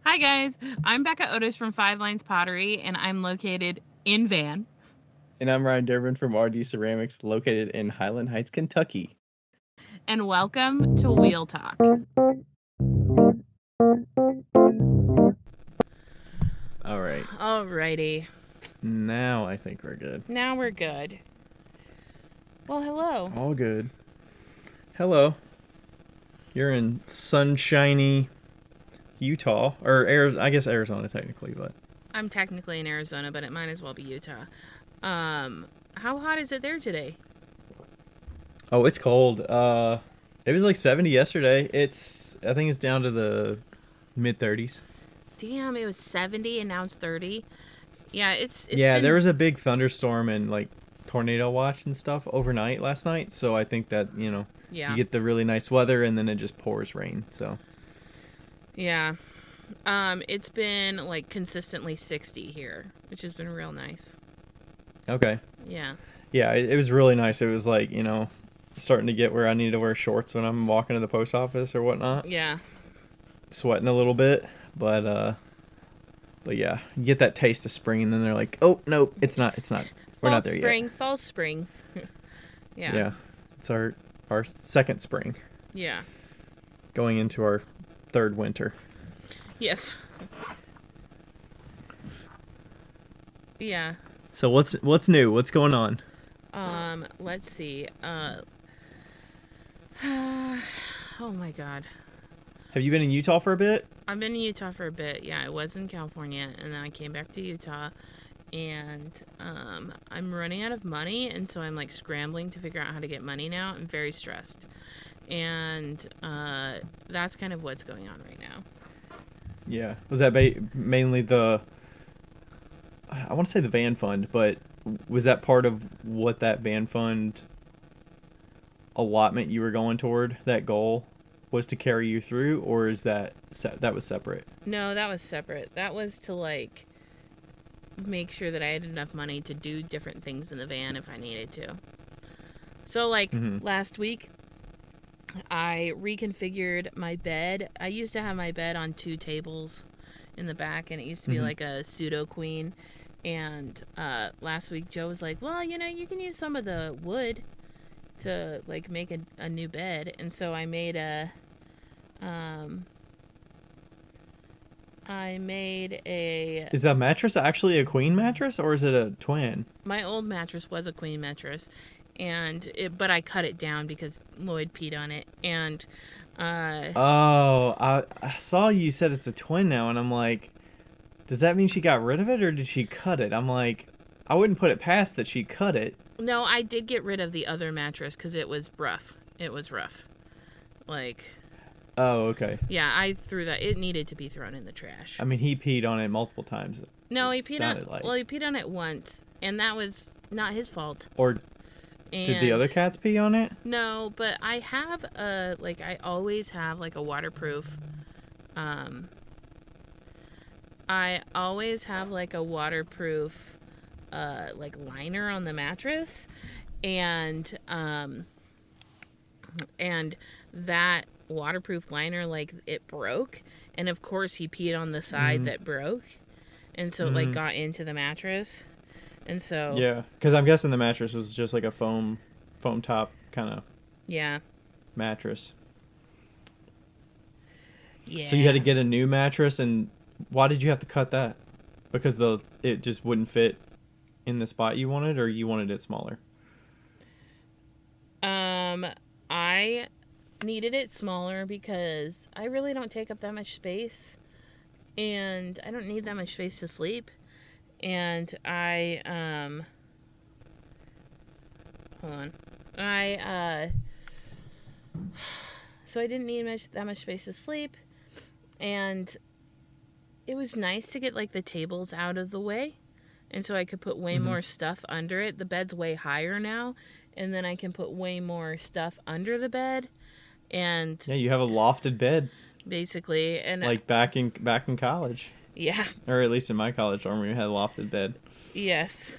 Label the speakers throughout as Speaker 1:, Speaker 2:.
Speaker 1: Hi guys, I'm Becca Otis from Five Lines Pottery, and I'm located in Van.
Speaker 2: And I'm Ryan Durbin from RD Ceramics, located in Highland Heights, Kentucky.
Speaker 1: And welcome to Wheel Talk.
Speaker 2: All right.
Speaker 1: Alrighty,
Speaker 2: Now I think we're good.
Speaker 1: now we're good. Well, hello.
Speaker 2: All good. Hello. You're in sunshiny Utah, or Arizona, I guess Arizona technically, but
Speaker 1: I'm technically in Arizona, but it might as well be Utah. How hot is it there today?
Speaker 2: oh, it's cold. It was like 70 yesterday. I think it's down to the mid 30s.
Speaker 1: Damn, it was 70 and now it's 30. Yeah, it's
Speaker 2: Yeah, there
Speaker 1: been
Speaker 2: was a big thunderstorm and like tornado watch and stuff overnight last night, so I think that, you
Speaker 1: yeah.
Speaker 2: get the really nice weather and then it just pours rain. So,
Speaker 1: Yeah. It's been like consistently 60 here, which has been real nice.
Speaker 2: okay.
Speaker 1: Yeah.
Speaker 2: Yeah, it was really nice. It was like, starting to get where I need to wear shorts when I'm walking to the post office or whatnot.
Speaker 1: Yeah.
Speaker 2: Sweating a little bit, but yeah, you get that taste of spring and then they're like, "Oh, nope, it's not. We're not there yet."
Speaker 1: Fall spring. Yeah.
Speaker 2: Yeah. It's our second spring
Speaker 1: Yeah.
Speaker 2: going into our third winter.
Speaker 1: Yes. Yeah.
Speaker 2: So what's new? What's going on?
Speaker 1: Let's see. Oh my God.
Speaker 2: Have you been in Utah for a bit?
Speaker 1: I've been in Utah for a bit. Yeah, I was in California and then I came back to Utah and I'm running out of money and so I'm like scrambling to figure out how to get money now. I'm very stressed. And that's kind of what's going on right now.
Speaker 2: Yeah. Was that mainly I want to say the van fund, but was that part of what that van fund allotment you were going toward, that goal was to carry you through, or is that was separate?
Speaker 1: No, that was separate. That was to like make sure that I had enough money to do different things in the van if I needed to. So like last week I reconfigured my bed. I used to have my bed on two tables in the back and it used to be like a pseudo queen. And last week Joe was like, well, you can use some of the wood to like make a new bed. And so I made a
Speaker 2: Is that mattress actually a queen mattress, or is it a twin?
Speaker 1: my old mattress was a queen mattress but I cut it down because Lloyd peed on it. And
Speaker 2: Oh, I saw you said it's a twin now, and I'm like, does that mean she got rid of it, or did she cut it? I'm like, I wouldn't put it past that she cut it.
Speaker 1: no, I did get rid of the other mattress because it was rough. Like,
Speaker 2: Oh, okay.
Speaker 1: yeah, I threw that. It needed to be thrown in the trash.
Speaker 2: I mean, he peed on it multiple times.
Speaker 1: No, he
Speaker 2: It
Speaker 1: peed
Speaker 2: sounded like.
Speaker 1: well, he peed on it once, and that was not his fault.
Speaker 2: Or
Speaker 1: And
Speaker 2: did the other cats pee on it?
Speaker 1: no, but I have I always have like a waterproof I always have like a waterproof like liner on the mattress, and that waterproof liner, like, it broke, and of course he peed on the side that broke, and so it like got into the mattress, and so
Speaker 2: Yeah, because I'm guessing the mattress was just like a foam top kind of
Speaker 1: yeah.
Speaker 2: mattress.
Speaker 1: Yeah.
Speaker 2: So you had to get a new mattress, and why did you have to cut that? Because it just wouldn't fit in the spot you wanted, or you wanted it smaller?
Speaker 1: I needed it smaller because I really don't take up that much space, and I don't need that much space to sleep. And hold on. So I didn't need that much space to sleep, and it was nice to get like the tables out of the way, and so I could put way more stuff under it. The bed's way higher now, and then I can put way more stuff under the bed, and
Speaker 2: Yeah, you have a lofted bed,
Speaker 1: basically, and
Speaker 2: like back in college,
Speaker 1: yeah,
Speaker 2: or at least in my college dorm, we had a lofted bed.
Speaker 1: yes,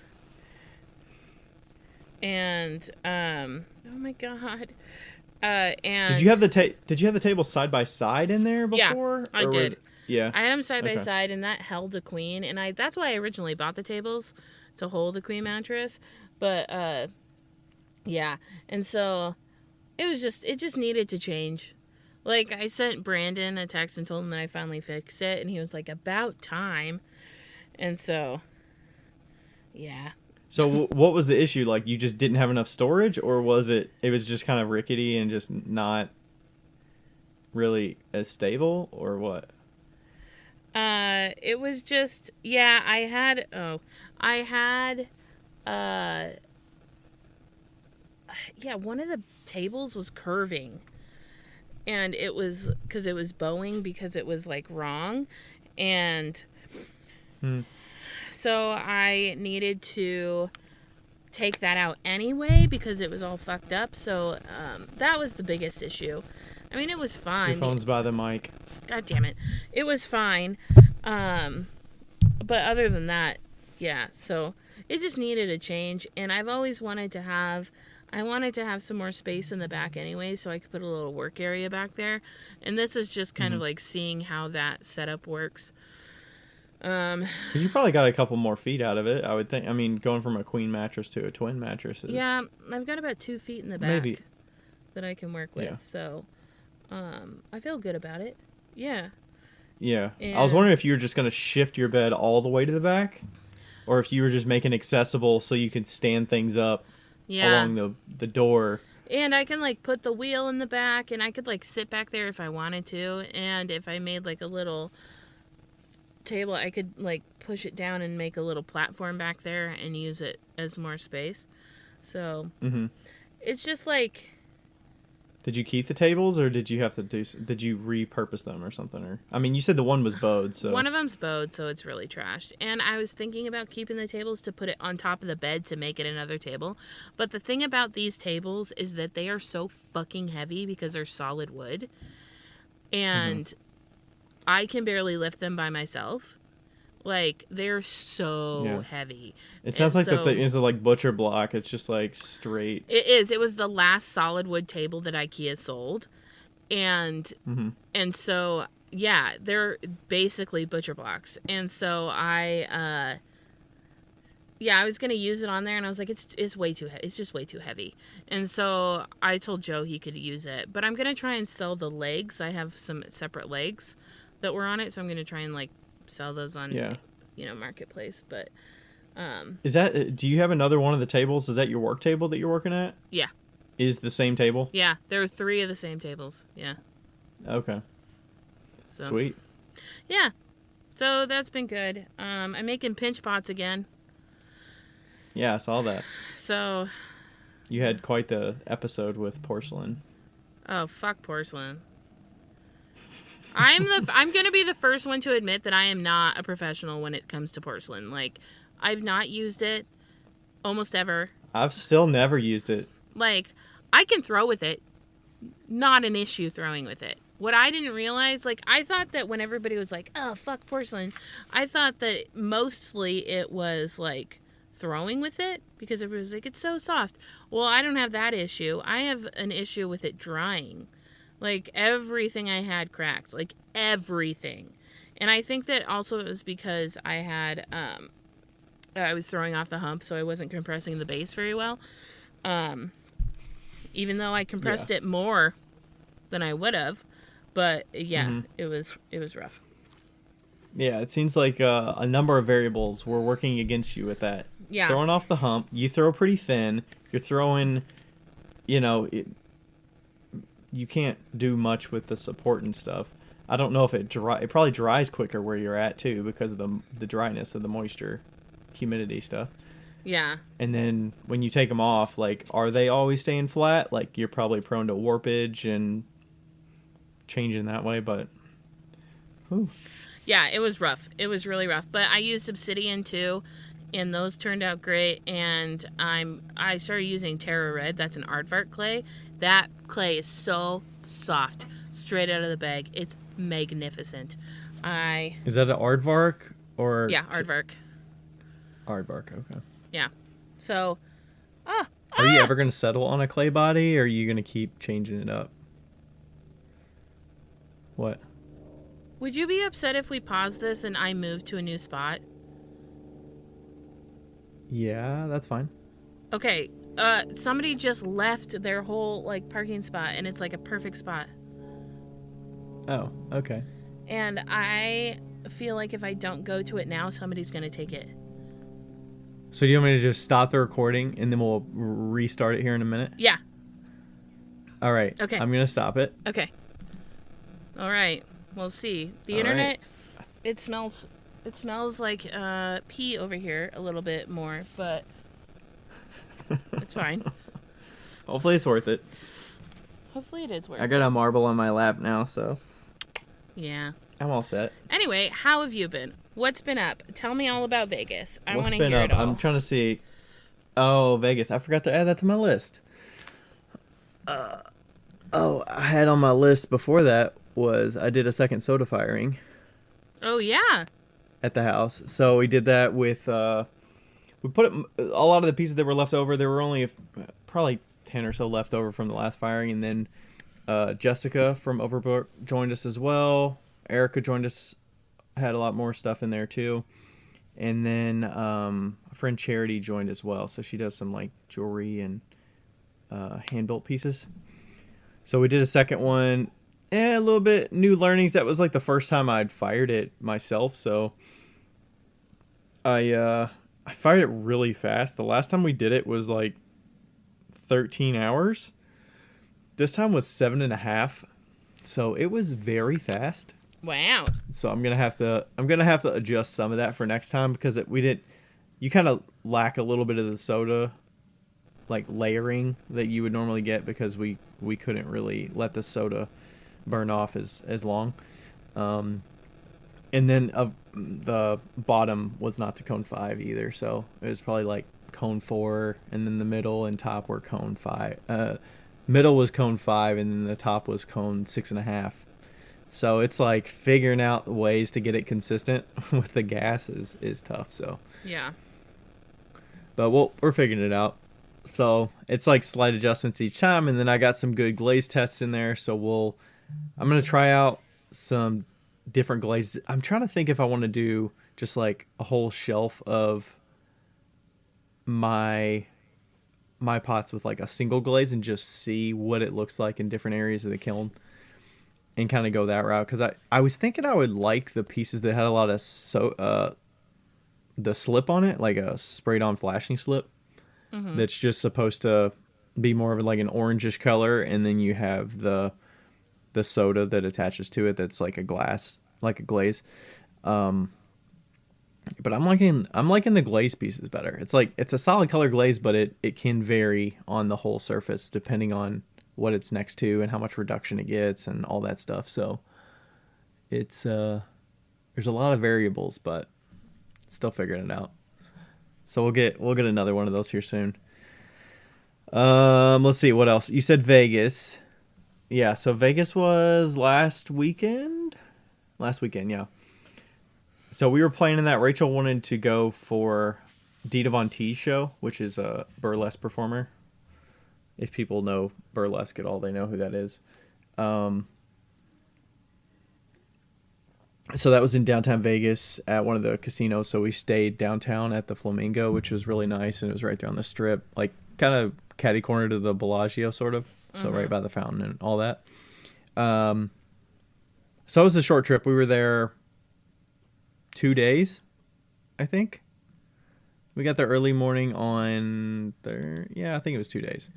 Speaker 1: and oh my God, and
Speaker 2: Did you have the table side by side in there before?
Speaker 1: yeah, I
Speaker 2: or
Speaker 1: did.
Speaker 2: Yeah.
Speaker 1: I had them side by
Speaker 2: Okay.
Speaker 1: side, and that held a queen. And that's why I originally bought the tables, to hold a queen mattress. But yeah, and so it just needed to change. Like, I sent Brandon a text and told him that I finally fixed it, and he was like, about time. And so, yeah.
Speaker 2: So what was the issue? Like, you just didn't have enough storage, or it was just kind of rickety and just not really as stable, or what?
Speaker 1: It was just, yeah, I had, uh, yeah, one of the tables was curving, and it was, because it was bowing, because it was, like, wrong, and so I needed to take that out anyway, because it was all fucked up, so, that was the biggest issue. I mean, it was fine.
Speaker 2: Your phone's by the mic.
Speaker 1: God damn it. It was fine. But other than that, yeah, so it just needed a change, and I've always wanted to have some more space in the back anyway, so I could put a little work area back there. And this is just kind of like seeing how that setup works.
Speaker 2: Because you probably got a couple more feet out of it, I would think. I mean, going from a queen mattress to a twin mattress is...
Speaker 1: Yeah, I've got about 2 feet in the back that I can work with,
Speaker 2: yeah.
Speaker 1: So I feel good about it. Yeah.
Speaker 2: Yeah.
Speaker 1: And
Speaker 2: I was wondering if you were just going to shift your bed all the way to the back, or if you were just making it accessible so you could stand things up along the door.
Speaker 1: And I can, like, put the wheel in the back, and I could, like, sit back there if I wanted to. And if I made, like, a little table, I could, like, push it down and make a little platform back there and use it as more space. So it's just, like...
Speaker 2: Did you keep the tables, or did you repurpose them or something? Or, I mean, you said the one was bowed, so...
Speaker 1: One of them's bowed, so it's really trashed. And I was thinking about keeping the tables to put it on top of the bed to make it another table. But the thing about these tables is that they are so fucking heavy because they're solid wood. And I can barely lift them by myself. Like, they're so heavy.
Speaker 2: It sounds like the thing is like butcher block. It's just like straight.
Speaker 1: It is. It was the last solid wood table that IKEA sold. And so, yeah, they're basically butcher blocks. And so I was going to use it on there, and I was like, it's way too it's just way too heavy. And so I told Joe he could use it. But I'm going to try and sell the legs. I have some separate legs that were on it, so I'm going to try and, like, sell those on Marketplace. But
Speaker 2: do you have another one of the tables? Is that your work table that you're working at?
Speaker 1: Yeah.
Speaker 2: Is the same table?
Speaker 1: Yeah, there are 3 of the same tables. Yeah.
Speaker 2: Okay.
Speaker 1: So,
Speaker 2: sweet.
Speaker 1: Yeah. So that's been good. I'm making pinch pots again.
Speaker 2: Yeah, I saw that.
Speaker 1: So
Speaker 2: you had quite the episode with porcelain.
Speaker 1: Oh, fuck porcelain. I'm going to be the first one to admit that I am not a professional when it comes to porcelain. Like, I've not used it almost ever.
Speaker 2: I've still never used it.
Speaker 1: Like, I can throw with it. Not an issue throwing with it. What I didn't realize, like, I thought that when everybody was like, oh, fuck porcelain, I thought that mostly it was, like, throwing with it, because everybody was like, it's so soft. Well, I don't have that issue. I have an issue with it drying. Like, everything I had cracked. Like, everything. And I think that also it was because I had, I was throwing off the hump, so I wasn't compressing the base very well. Even though I compressed it more than I would have. But, yeah, it was rough.
Speaker 2: Yeah, it seems like a number of variables were working against you with that.
Speaker 1: Yeah.
Speaker 2: Throwing off the hump, you throw pretty thin. You're throwing, you can't do much with the support and stuff. I don't know if it probably dries quicker where you're at too, because of the dryness of the moisture, humidity stuff.
Speaker 1: Yeah.
Speaker 2: And then when you take them off, like, are they always staying flat? Like, you're probably prone to warpage and changing that way, but whew.
Speaker 1: Yeah, it was rough. It was really rough. But I used Obsidian too, and those turned out great. And I started using Terra Red. That's an aardvark clay. That clay is so soft, straight out of the bag. It's magnificent.
Speaker 2: Is that an aardvark or?
Speaker 1: Yeah, aardvark.
Speaker 2: Aardvark, okay.
Speaker 1: Yeah. So,
Speaker 2: are you ever going to settle on a clay body, or are you going to keep changing it up? What?
Speaker 1: Would you be upset if we paused this and I moved to a new spot?
Speaker 2: Yeah, that's fine.
Speaker 1: Okay, somebody just left their whole, like, parking spot, and it's, like, a perfect spot.
Speaker 2: Oh, okay.
Speaker 1: And I feel like if I don't go to it now, somebody's gonna take it.
Speaker 2: So do you want me to just stop the recording and then we'll restart it here in a minute?
Speaker 1: Yeah.
Speaker 2: All right.
Speaker 1: Okay.
Speaker 2: I'm going to stop it.
Speaker 1: Okay. All right. We'll see. The
Speaker 2: All
Speaker 1: internet,
Speaker 2: right.
Speaker 1: it smells like pee over here a little bit more, but it's fine.
Speaker 2: Hopefully it's worth it.
Speaker 1: Hopefully it is worth
Speaker 2: I got a marble on my lap now, so
Speaker 1: Yeah.
Speaker 2: I'm all set.
Speaker 1: Anyway, how have you been? What's been up? Tell me all about Vegas. I want to
Speaker 2: been
Speaker 1: hear
Speaker 2: up?
Speaker 1: it all.
Speaker 2: I'm trying to see. Oh, Vegas. I forgot to add that to my list. I had on my list before that was I did a second soda firing
Speaker 1: Oh, yeah.
Speaker 2: at the house. So we did that with we put a lot of the pieces that were left over. There were only probably 10 or so left over from the last firing, and then Jessica from Overbrook joined us as well. Erica joined us, had a lot more stuff in there too. And then a friend Charity joined as well. So she does some like jewelry and hand-built pieces. So we did a second one. A little bit new learnings. That was like the first time I'd fired it myself. So I fired it really fast. The last time we did it was like 13 hours. This time was 7.5. So it was very fast.
Speaker 1: Wow.
Speaker 2: So I'm gonna have to adjust some of that for next time because you kind of lack a little bit of the soda like layering that you would normally get because we couldn't really let the soda burn off as long. And then the bottom was not to cone 5 either, so it was probably like cone 4, and then the middle and top were cone 5. Middle was cone 5, and then the top was cone 6.5. So it's like figuring out ways to get it consistent with the gas is tough. So
Speaker 1: Yeah.
Speaker 2: but we're figuring it out. So it's like slight adjustments each time, and then I got some good glaze tests in there. So I'm gonna try out some different glazes. I'm trying to think if I want to do just like a whole shelf of my pots with like a single glaze and just see what it looks like in different areas of the kiln and kind of go that route. Because I was thinking I would like the pieces that had a lot of the slip on it, like a sprayed on flashing slip. Mm-hmm. That's just supposed to be more of like an orangish color, and then you have the soda that attaches to it that's like a glaze. But I'm liking the glaze pieces better. It's a solid color glaze, but it can vary on the whole surface depending on what it's next to and how much reduction it gets and all that stuff. So it's there's a lot of variables, but still figuring it out. So we'll get another one of those here soon. Let's see what else. You said Vegas. Yeah, so Vegas was last weekend. Yeah. So we were planning that. Rachel wanted to go for Dita Von Teese show, which is a burlesque performer. If people know burlesque at all, they know who that is. So that was in downtown Vegas at one of the casinos. So we stayed downtown at the Flamingo, which was really nice, and it was right there on the strip, like kind of catty corner to the Bellagio, sort of. So right by the fountain and all that. So it was a short trip. We were there 2 days, I think. We got there early morning on I think it was 2 days.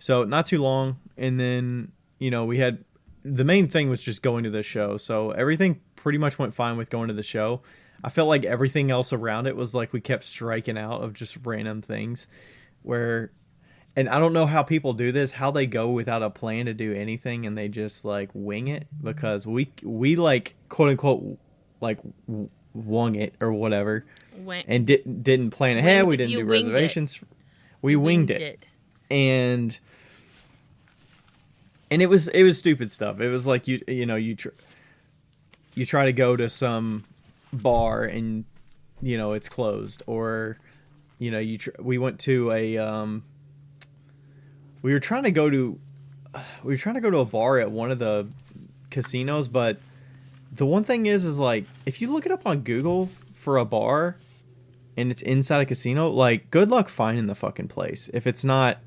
Speaker 2: So not too long. And then, we had, the main thing was just going to the show. So everything pretty much went fine with going to the show. I felt like everything else around it was like we kept striking out of just random things and I don't know how people do this, how they go without a plan to do anything and they just like wing it, because we like quote unquote like wung it or whatever and didn't plan ahead. We didn't do reservations. We winged it. And it was stupid stuff. It was like you try to go to some bar and it's closed, or we went to we were trying to go to a bar at one of the casinos, but The one thing is like if you look it up on Google for a bar and it's inside a casino, like good luck finding the fucking place. If it's not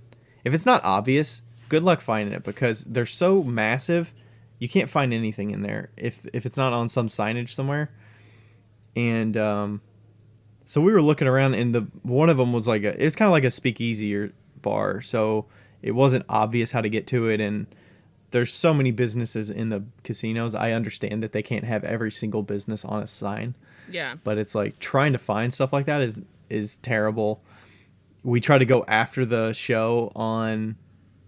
Speaker 2: obvious, good luck finding it because they're so massive, you can't find anything in there if it's not on some signage somewhere. And so we were looking around, and the one of them was like it's kind of like a speakeasy or bar, so it wasn't obvious how to get to it. And there's so many businesses in the casinos. I understand that they can't have every single business on a sign,
Speaker 1: Yeah.
Speaker 2: but it's like trying to find stuff like that is terrible. We tried to go after the show on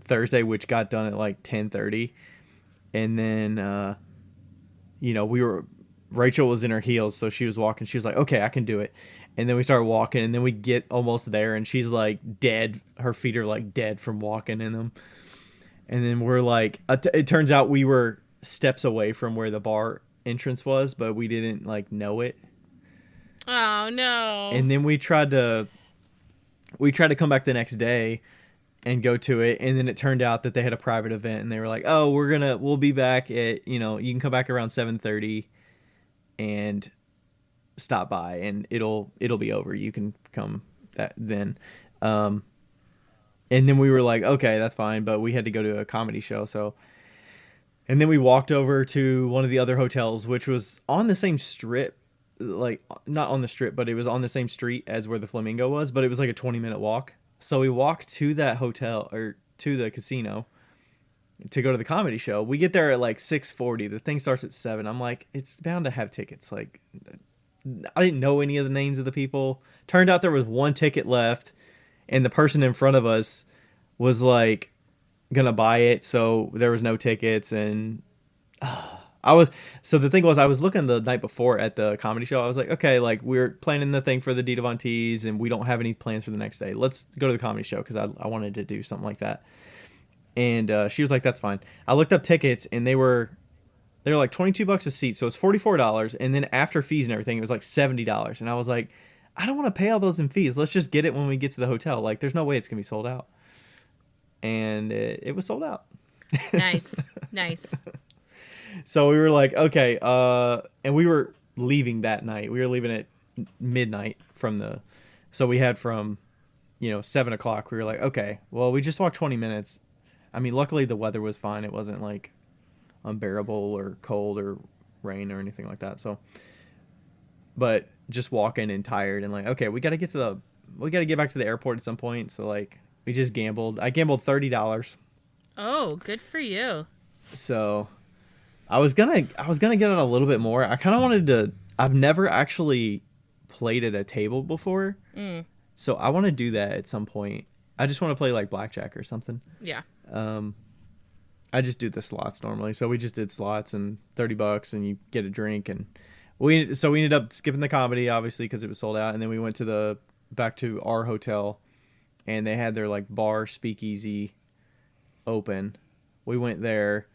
Speaker 2: Thursday, which got done at like 10:30, and then we were Rachel was in her heels, so she was walking. She was like, "Okay, I can do it." And then we started walking, and then we get almost there, and she's like dead. Her feet are like dead from walking in them. And then we're like, it turns out we were steps away from where the bar entrance was, but we didn't like know it.
Speaker 1: Oh no.
Speaker 2: And then we tried to come back the next day and go to it, and then it turned out that they had a private event, and they were like, "Oh, we'll be back at, you can come back around 7:30 and stop by and it'll be over. You can come that then." And then we were like, "Okay, that's fine," but we had to go to a comedy show, so and then we walked over to one of the other hotels, which was on the same strip, like not on the strip, but it was on the same street as where the Flamingo was, but it was like a 20-minute walk. So we walked to that hotel or to the casino to go to the comedy show. We get there at like 6:40. The thing starts at 7. I'm like, it's bound to have tickets. Like, I didn't know any of the names of the people. Turned out there was one ticket left, and the person in front of us was like gonna buy it, so there was no tickets. And so the thing was, I was looking the night before at the comedy show. I was like, okay, like we're planning the thing for the Dita Von Tees, and we don't have any plans for the next day. Let's go to the comedy show because I wanted to do something like that. And she was like, that's fine. I looked up tickets, and they were like $22 a seat, so it's $44. And then after fees and everything, it was like $70. And I was like, I don't want to pay all those in fees. Let's just get it when we get to the hotel. Like, there's no way it's gonna be sold out. And it was sold out.
Speaker 1: Nice.
Speaker 2: So we were like, okay, and we were leaving that night. We were leaving at midnight so we had from, 7:00. We were like, okay, well, we just walked 20 minutes. I mean, luckily the weather was fine. It wasn't like unbearable or cold or rain or anything like that. So, but just walking and tired and like, okay, we got to get back to the airport at some point. So like, we just gambled. I gambled $30.
Speaker 1: Oh, good for you.
Speaker 2: So I was gonna get on a little bit more. I kind of wanted to. I've never actually played at a table before, so I want to do that at some point. I just want to play like blackjack or something.
Speaker 1: Yeah.
Speaker 2: I just do the slots normally, so we just did slots and $30, and you get a drink, and we ended up skipping the comedy obviously because it was sold out, and then we went to back to our hotel, and they had their like bar speakeasy open. We went there.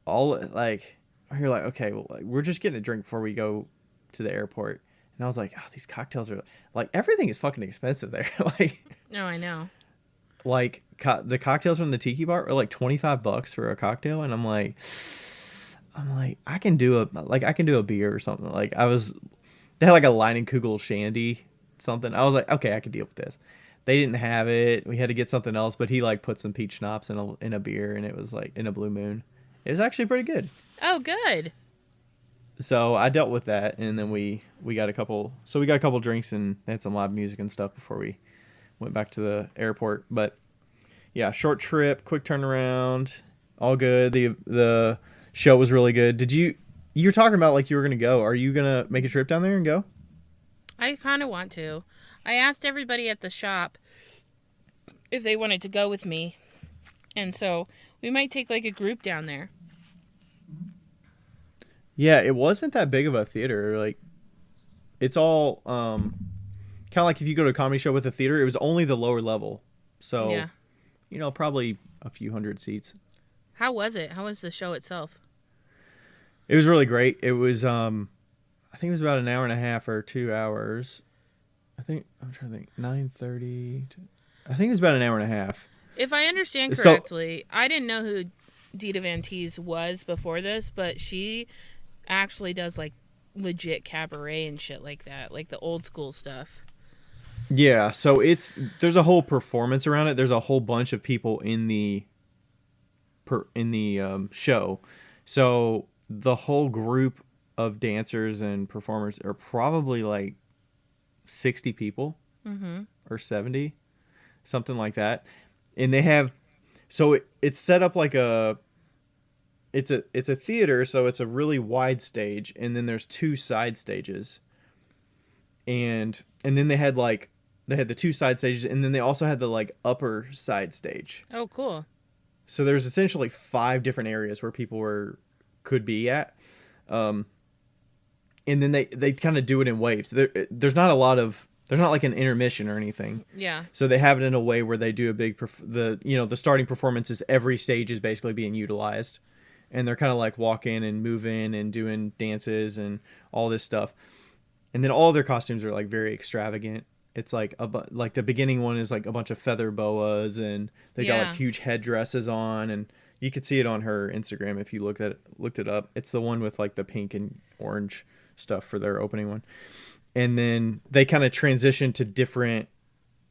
Speaker 2: All like you're like, okay, well, like, we're just getting a drink before we go to the airport. And I was like, oh, these cocktails are like, everything is fucking expensive there. Like,
Speaker 1: no, I know.
Speaker 2: Like the cocktails from the tiki bar are like $25 for a cocktail, and I'm like I can do a beer or something. Like they had like a Leinenkugel shandy something. I was like, okay, I can deal with this. They didn't have it. We had to get something else, but he like put some peach schnapps in a beer, and it was like in a Blue Moon. It was actually pretty good.
Speaker 1: Oh, good.
Speaker 2: So I dealt with that, and then we got a couple drinks and had some live music and stuff before we went back to the airport. But yeah, short trip, quick turnaround, all good. The show was really good. You were talking about like you were gonna go. Are you gonna make a trip down there and go?
Speaker 1: I kind of want to. I asked everybody at the shop if they wanted to go with me, and so we might take like a group down there.
Speaker 2: Yeah, it wasn't that big of a theater. Like, it's all kind of like if you go to a comedy show with a theater, it was only the lower level. So, yeah. Probably a few hundred seats.
Speaker 1: How was it? How was the show itself?
Speaker 2: It was really great. It was, I think it was about an hour and a half or 2 hours. I'm trying to think, 9:30. I think it was about an hour and a half.
Speaker 1: If I understand correctly, I didn't know who Dita Van Teese was before this, but she actually does like legit cabaret and shit like that, like the old school stuff.
Speaker 2: Yeah, so there's a whole performance around it. There's a whole bunch of people in the show. So the whole group of dancers and performers are probably like 60 people
Speaker 1: Mm-hmm.
Speaker 2: or 70, something like that. And they have it's set up like it's a theater, so it's a really wide stage, and then there's two side stages. And then they had the two side stages, and then they also had the like upper side stage.
Speaker 1: Oh, cool.
Speaker 2: So there's essentially 5 different areas where people could be at. Um, and then they kind of do it in waves. There's not like an intermission or anything.
Speaker 1: Yeah.
Speaker 2: So they have it in a way where they do a big the starting performance is every stage is basically being utilized, and they're kind of like walking and moving and doing dances and all this stuff. And then all their costumes are like very extravagant. It's like like the beginning one is like a bunch of feather boas, and they got like huge headdresses on, and you could see it on her Instagram if you looked it up. It's the one with like the pink and orange stuff for their opening one. And then they kind of transition to different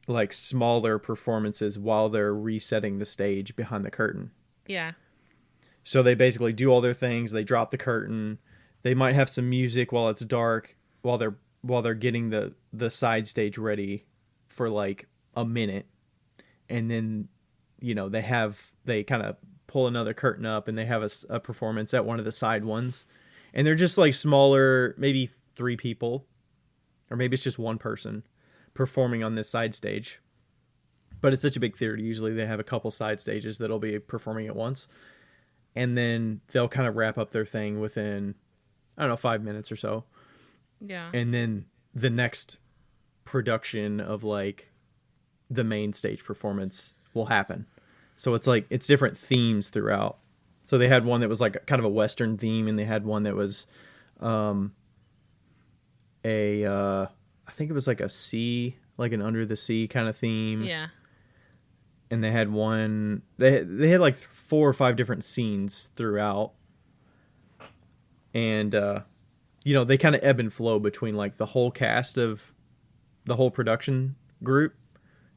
Speaker 2: like smaller performances while they're resetting the stage behind the curtain.
Speaker 1: Yeah.
Speaker 2: So they basically do all their things, they drop the curtain, they might have some music while it's dark while they're getting the side stage ready for like a minute. And then they kind of pull another curtain up, and they have a performance at one of the side ones. And they're just like smaller, maybe 3 people, or maybe it's just one person performing on this side stage. But it's such a big theater, usually they have a couple side stages that'll be performing at once. And then they'll kind of wrap up their thing within, I don't know, 5 minutes or so.
Speaker 1: Yeah.
Speaker 2: And then the next production of like the main stage performance will happen. So it's different themes throughout. So they had one that was like kind of a Western theme, and they had one that was I think it was like a sea, like an under the sea kind of theme.
Speaker 1: Yeah.
Speaker 2: And they had one, they had like 4 or 5 different scenes throughout. And they kind of ebb and flow between like the whole cast of the whole production group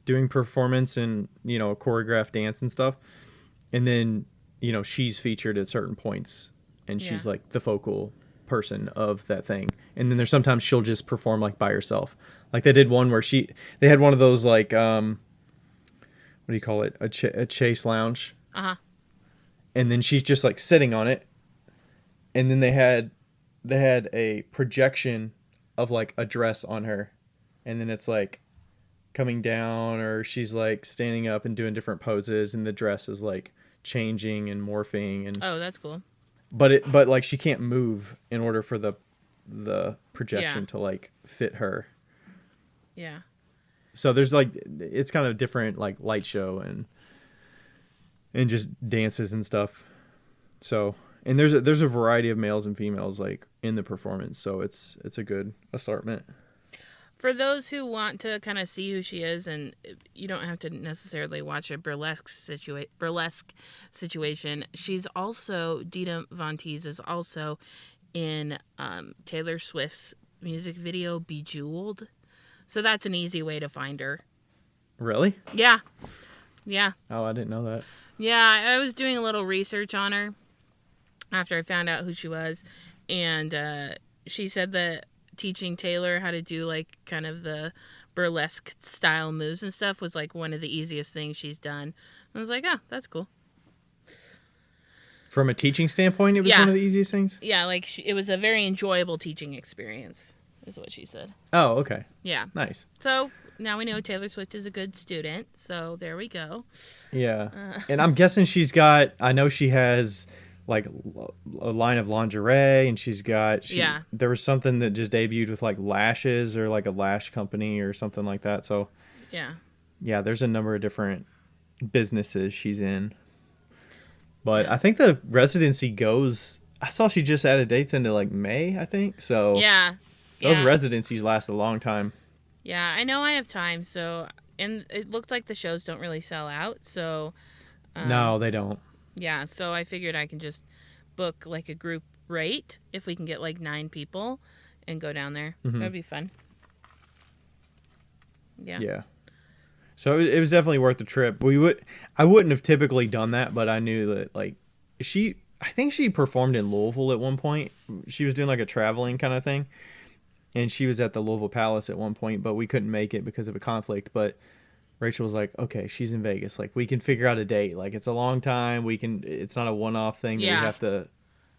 Speaker 2: doing performance and choreographed dance and stuff. And then she's featured at certain points, and she's like the focal person of that thing. And then there's sometimes she'll just perform like by herself. Like they did one where they had one of those like what do you call it, a chase lounge. And then she's just like sitting on it, and then they had a projection of like a dress on her, and then it's like coming down, or she's like standing up and doing different poses, and the dress is like changing and morphing. And
Speaker 1: oh, that's cool.
Speaker 2: But like she can't move in order for the projection to like fit her.
Speaker 1: Yeah.
Speaker 2: So there's like, it's kind of different like light show and just dances and stuff. So, and there's a variety of males and females like in the performance, so it's a good assortment.
Speaker 1: For those who want to kind of see who she is, and you don't have to necessarily watch a burlesque situation, she's also, Dita Von Teese is also in Taylor Swift's music video Bejeweled. So that's an easy way to find her.
Speaker 2: Really?
Speaker 1: Yeah. Yeah.
Speaker 2: Oh, I didn't know that.
Speaker 1: Yeah, I was doing a little research on her after I found out who she was, and she said that teaching Taylor how to do like kind of the burlesque style moves and stuff was like one of the easiest things she's done. I was like, oh, that's cool.
Speaker 2: From a teaching standpoint, it was one of the easiest things?
Speaker 1: Yeah, like it was a very enjoyable teaching experience, is what she said.
Speaker 2: Oh, okay.
Speaker 1: Yeah.
Speaker 2: Nice.
Speaker 1: So now we know Taylor Swift is a good student, so there we go.
Speaker 2: Yeah. And I'm guessing I know she has like a line of lingerie, and there was something that just debuted with like lashes, or like a lash company or something like that. So yeah, there's a number of different businesses she's in. But I think the residency I saw she just added dates into like May, I think. So those residencies last a long time.
Speaker 1: Yeah, I know I have time, so, and it looked like the shows don't really sell out, so.
Speaker 2: No, they don't.
Speaker 1: Yeah, so I figured I can just book like a group rate if we can get like 9 people and go down there.
Speaker 2: Mm-hmm.
Speaker 1: That'd be fun. Yeah.
Speaker 2: Yeah. So it was definitely worth the trip. I wouldn't have typically done that, but I knew that like I think she performed in Louisville at one point. She was doing like a traveling kind of thing, and she was at the Louisville Palace at one point, but we couldn't make it because of a conflict. But Rachel was like, "Okay, she's in Vegas. Like we can figure out a date. Like it's a long time. It's not a one-off thing that we have to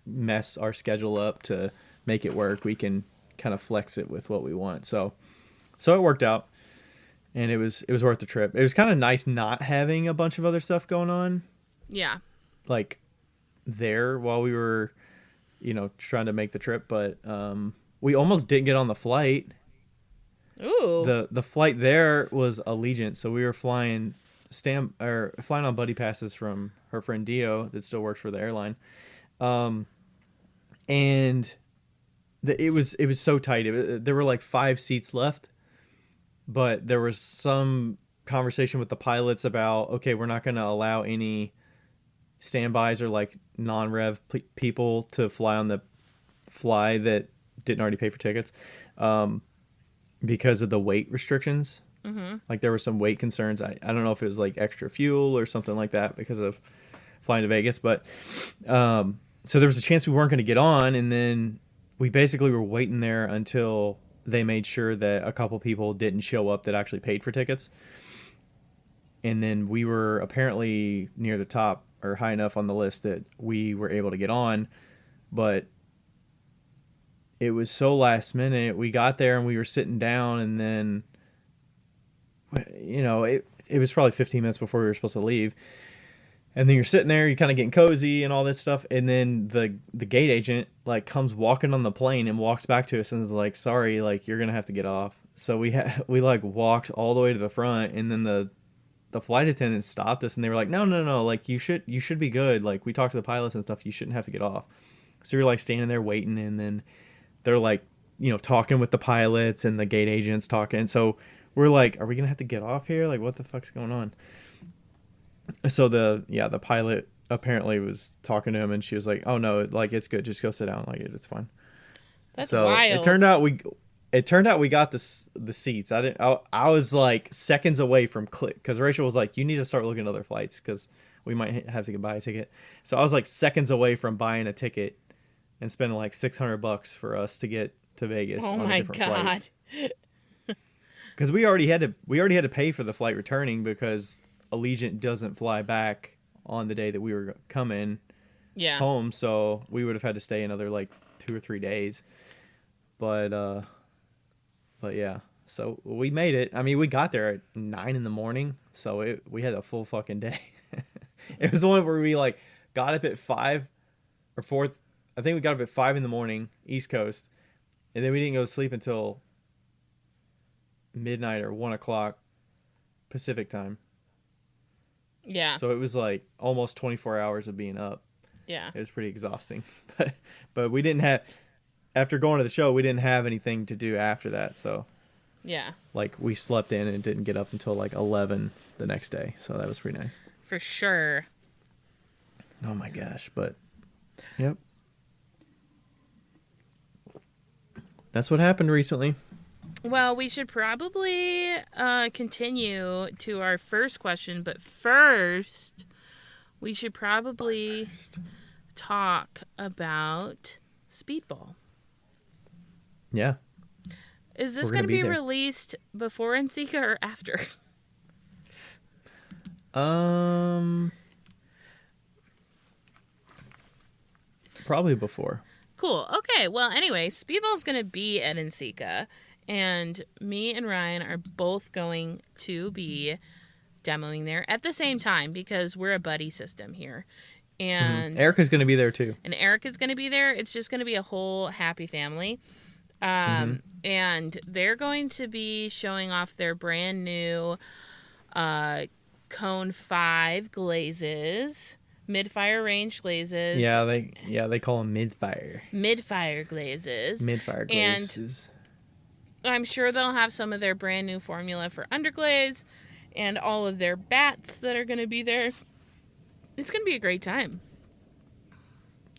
Speaker 2: mess our schedule up to make it work. We can kind of flex it with what we want." So it worked out. And it was worth the trip. It was kind of nice not having a bunch of other stuff going on.
Speaker 1: Yeah.
Speaker 2: Like there while we were, trying to make the trip, but we almost didn't get on the flight.
Speaker 1: Ooh.
Speaker 2: The flight there was Allegiant, so we were flying on buddy passes from her friend Dio that still works for the airline. And it was so tight. There were like 5 seats left. But there was some conversation with the pilots about, okay, we're not going to allow any standbys or like non-rev people to fly on the fly that didn't already pay for tickets because of the weight restrictions.
Speaker 1: Mm-hmm.
Speaker 2: Like there were some weight concerns. I don't know if it was like extra fuel or something like that because of flying to Vegas. But so there was a chance we weren't going to get on. And then we basically were waiting there until they made sure that a couple people didn't show up that actually paid for tickets. And then we were apparently near the top or high enough on the list that we were able to get on. But it was so last minute. We got there and we were sitting down, and then, it was probably 15 minutes before we were supposed to leave. And then you're sitting there, you're kind of getting cozy and all this stuff. And then the gate agent like comes walking on the plane and walks back to us and is like, "Sorry, like you're gonna have to get off." So we like walked all the way to the front, and then the flight attendants stopped us and they were like, "No, like you should be good. Like we talked to the pilots and stuff. You shouldn't have to get off." So we were like standing there waiting, and then they're like, talking with the pilots and the gate agents talking. So we're like, "Are we gonna have to get off here? Like what the fuck's going on?" So the pilot apparently was talking to him, and she was like, "Oh no, like it's good. Just go sit down. Like it's fine."
Speaker 1: That's
Speaker 2: so
Speaker 1: wild.
Speaker 2: It turned out we got the seats. I was like seconds away from click because Rachel was like, "You need to start looking at other flights because we might have to buy a ticket." So I was like seconds away from buying a ticket and spending like $600 for us to get to Vegas on a different flight. Because we already had to pay for the flight returning because Allegiant doesn't fly back on the day that we were coming home, so we would have had to stay another like 2 or 3 days. But yeah, so we made it. I mean, we got there at 9 a.m, so we had a full fucking day. It was the one where we like got up at 5 or 4. I think we got up at 5 a.m, East Coast, and then we didn't go to sleep until midnight or 1 o'clock Pacific time.
Speaker 1: Yeah.
Speaker 2: So it was like almost 24 hours of being up.
Speaker 1: Yeah.
Speaker 2: It was pretty exhausting. But we didn't have, after going to the show, we didn't have anything to do after that. So
Speaker 1: yeah.
Speaker 2: Like we slept in and didn't get up until like 11 the next day. So that was pretty nice.
Speaker 1: For sure.
Speaker 2: Oh my gosh. But yep. That's what happened recently.
Speaker 1: Well, we should probably continue to our first question, but first, we should probably talk about Speedball.
Speaker 2: Yeah.
Speaker 1: Is this going to be released before NCECA or after?
Speaker 2: Probably before.
Speaker 1: Cool. Okay. Well, anyway, Speedball's going to be at NCECA. And me and Ryan are both going to be demoing there at the same time because we're a buddy system here. And
Speaker 2: Erica's going to be there too.
Speaker 1: And Erica's going to be there. It's just going to be a whole happy family. And they're going to be showing off their brand new Cone 5 glazes. Mid-fire range glazes.
Speaker 2: Yeah, they call them mid-fire.
Speaker 1: Mid-fire glazes.
Speaker 2: Mid-fire glazes.
Speaker 1: And I'm sure they'll have some of their brand new formula for underglaze and all of their bats that are going to be there. It's going to be a great time.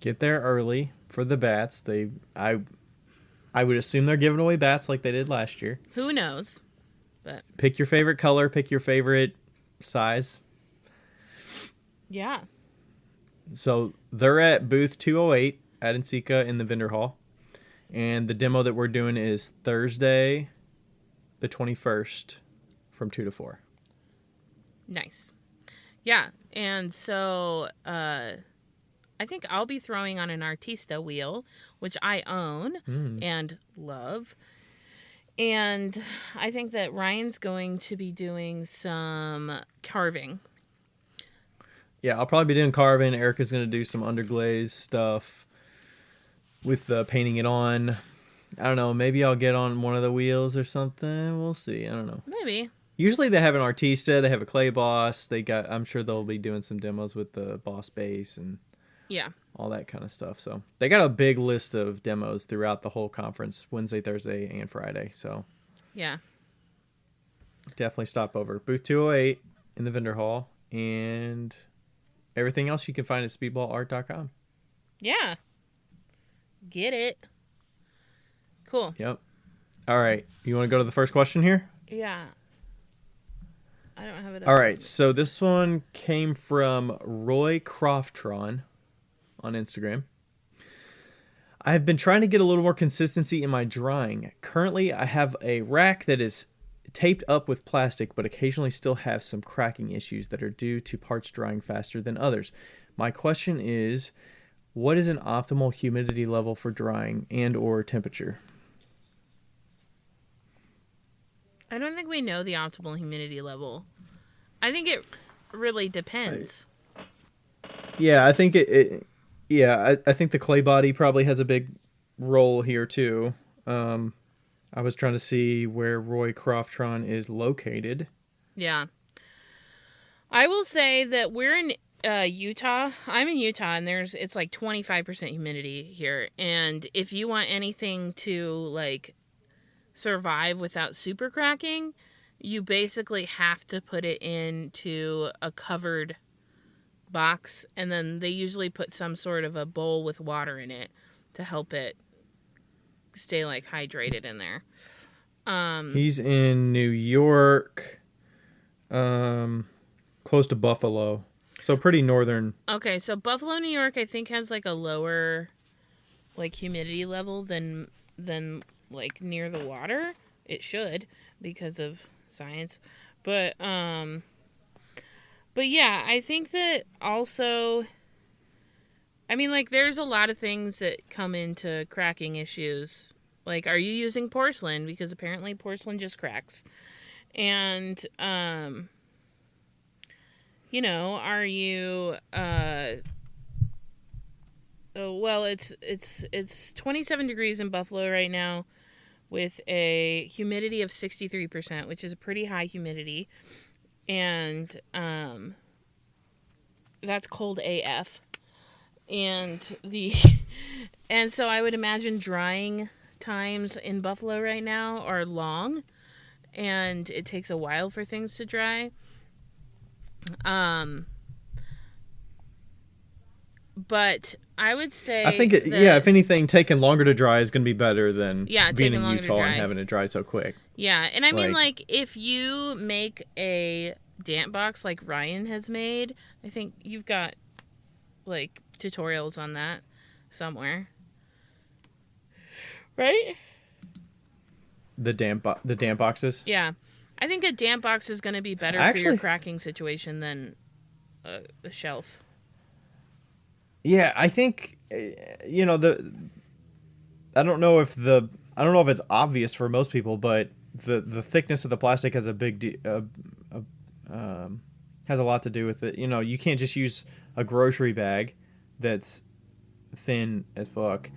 Speaker 2: Get there early for the bats. I would assume they're giving away bats like they did last year.
Speaker 1: Who knows? But
Speaker 2: pick your favorite color, pick your favorite size.
Speaker 1: Yeah.
Speaker 2: So they're at booth 208 at Ensika in the vendor hall. And the demo that we're doing is Thursday, the 21st from 2 to 4.
Speaker 1: Nice. Yeah. And so I think I'll be throwing on an Artista wheel, which I own and love. And I think that Ryan's going to be doing some carving.
Speaker 2: Yeah, I'll probably be doing carving. Erica's going to do some underglaze stuff with painting it on. I don't know. Maybe I'll get on one of the wheels or something. We'll see. I don't know.
Speaker 1: Maybe.
Speaker 2: Usually they have an Artista. They have a clay boss. I'm sure they'll be doing some demos with the boss base and all that kind of stuff. So they got a big list of demos throughout the whole conference, Wednesday, Thursday, and Friday. So
Speaker 1: yeah,
Speaker 2: definitely stop over booth 208 in the vendor hall, and everything else you can find at speedballart.com.
Speaker 1: Yeah. Get it. Cool.
Speaker 2: Yep. All right. You want to go to the first question here?
Speaker 1: Yeah. I don't have it.
Speaker 2: All right. So this one came from Roy Croftron on Instagram. I have been trying to get a little more consistency in my drying. Currently, I have a rack that is taped up with plastic, but occasionally still have some cracking issues that are due to parts drying faster than others. My question is, what is an optimal humidity level for drying and or temperature?
Speaker 1: I don't think we know the optimal humidity level. I think it really depends.
Speaker 2: Yeah, I think I think the clay body probably has a big role here too. I was trying to see where Roy Croftron is located.
Speaker 1: Yeah. I will say that we're in Utah. I'm in Utah, and it's like 25% humidity here. And if you want anything to like survive without super cracking, you basically have to put it into a covered box, and then they usually put some sort of a bowl with water in it to help it stay like hydrated in there.
Speaker 2: He's in New York, close to Buffalo, so pretty northern.
Speaker 1: Okay, so Buffalo, New York, I think has like a lower like humidity level than like near the water. It should, because of science. But yeah, I think that also, I mean, like, there's a lot of things that come into cracking issues. Like, are you using porcelain? Because apparently porcelain just cracks. And, you know, are you, well, it's 27 degrees in Buffalo right now with a humidity of 63%, which is a pretty high humidity. And that's cold AF. And so I would imagine drying times in Buffalo right now are long, and it takes a while for things to dry. But I would say,
Speaker 2: I think if anything, taking longer to dry is going to be better than being in Utah and having it dry so quick.
Speaker 1: Yeah, and I mean, like, if you make a damp box like Ryan has made, I think you've got, like, tutorials on that somewhere. Right?
Speaker 2: The damp boxes?
Speaker 1: Yeah. I think a damp box is going to be better for your cracking situation than a shelf.
Speaker 2: Yeah, I think, you know, I don't know if it's obvious for most people, but the thickness of the plastic has a big has a lot to do with it. You know, you can't just use a grocery bag that's thin as fuck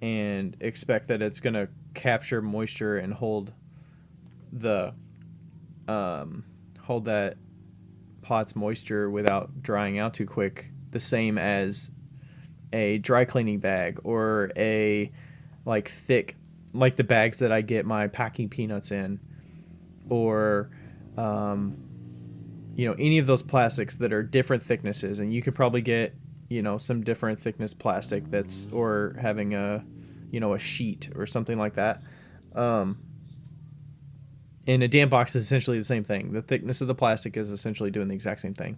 Speaker 2: and expect that it's gonna capture moisture and hold that pot's moisture without drying out too quick. The same as a dry cleaning bag or a like thick, like the bags that I get my packing peanuts in, or you know, any of those plastics that are different thicknesses. And you could probably get some different thickness plastic or having a sheet or something like that. Um, and a damp box is essentially the same thing. The thickness of the plastic is essentially doing the exact same thing.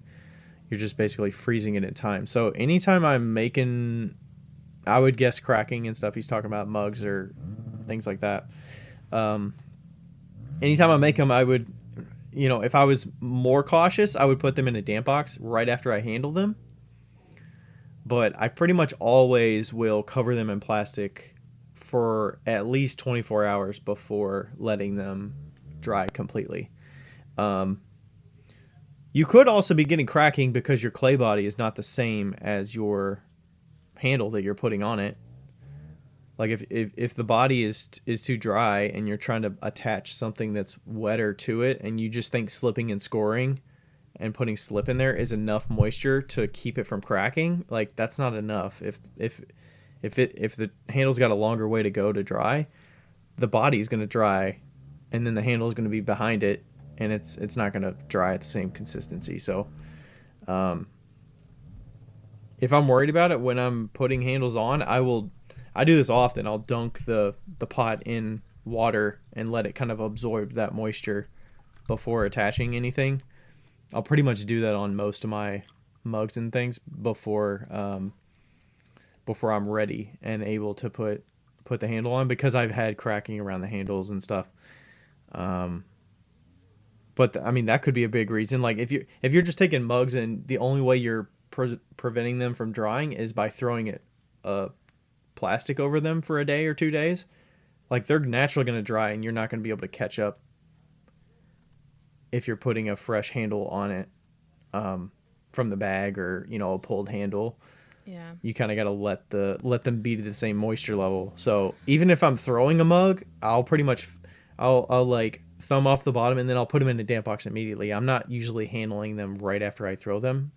Speaker 2: You're just basically freezing it in time. So anytime I'm making, I would guess cracking and stuff, he's talking about mugs or things like that. Um, Anytime I make them, I would, if I was more cautious, I would put them in a damp box right after I handle them. But I pretty much always will cover them in plastic for at least 24 hours before letting them dry completely. Um, you could also be getting cracking because your clay body is not the same as your handle that you're putting on it. Like if the body is too dry and you're trying to attach something that's wetter to it, and you just think slipping and scoring and putting slip in there is enough moisture to keep it from cracking, like that's not enough. If the handle's got a longer way to go to dry, the body's going to dry, and then the handle is going to be behind it, and it's not going to dry at the same consistency. So, um, if I'm worried about it when I'm putting handles on, I do this often. I'll dunk the pot in water and let it kind of absorb that moisture before attaching anything. I'll pretty much do that on most of my mugs and things before I'm ready and able to put the handle on, because I've had cracking around the handles and stuff. Um, I mean, that could be a big reason. Like if you're just taking mugs and the only way you're preventing them from drying is by throwing it plastic over them for a day or 2 days, like they're naturally going to dry, and you're not going to be able to catch up if you're putting a fresh handle on it from the bag, or a pulled handle.
Speaker 1: Yeah.
Speaker 2: You kind of got to let them be to the same moisture level. So even if I'm throwing a mug, I'll like thumb off the bottom, and then I'll put them in a damp box immediately. I'm not usually handling them right after I throw them,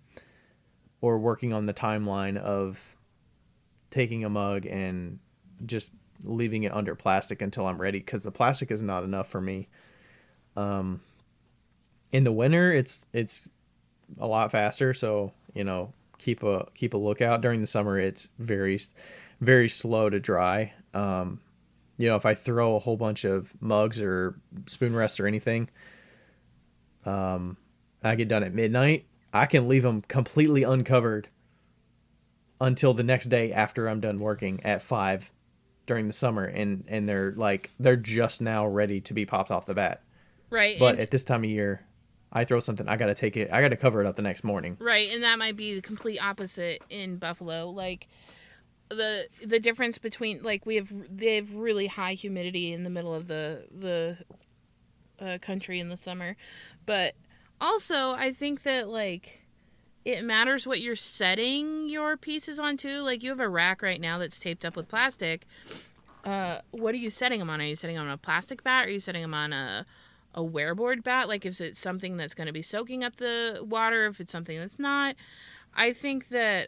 Speaker 2: or working on the timeline of taking a mug and just leaving it under plastic until I'm ready, because the plastic is not enough for me. In the winter, it's a lot faster, so keep a lookout. During the summer, it's very very slow to dry. If I throw a whole bunch of mugs or spoon rests or anything, I get done at midnight, I can leave them completely uncovered until the next day after I'm done working at 5 during the summer, and they're just now ready to be popped off the bat.
Speaker 1: Right.
Speaker 2: But at this time of year, I throw something, I got to cover it up the next morning.
Speaker 1: Right, and that might be the complete opposite in Buffalo. Like the difference between, like, they have really high humidity in the middle of the country in the summer, but also I think that, like, it matters what you're setting your pieces onto. Like, you have a rack right now that's taped up with plastic. What are you setting them on? Are you setting them on a plastic bat? Or are you setting them on a wearboard bat? Like, if it's something that's going to be soaking up the water, if it's something that's not. I think that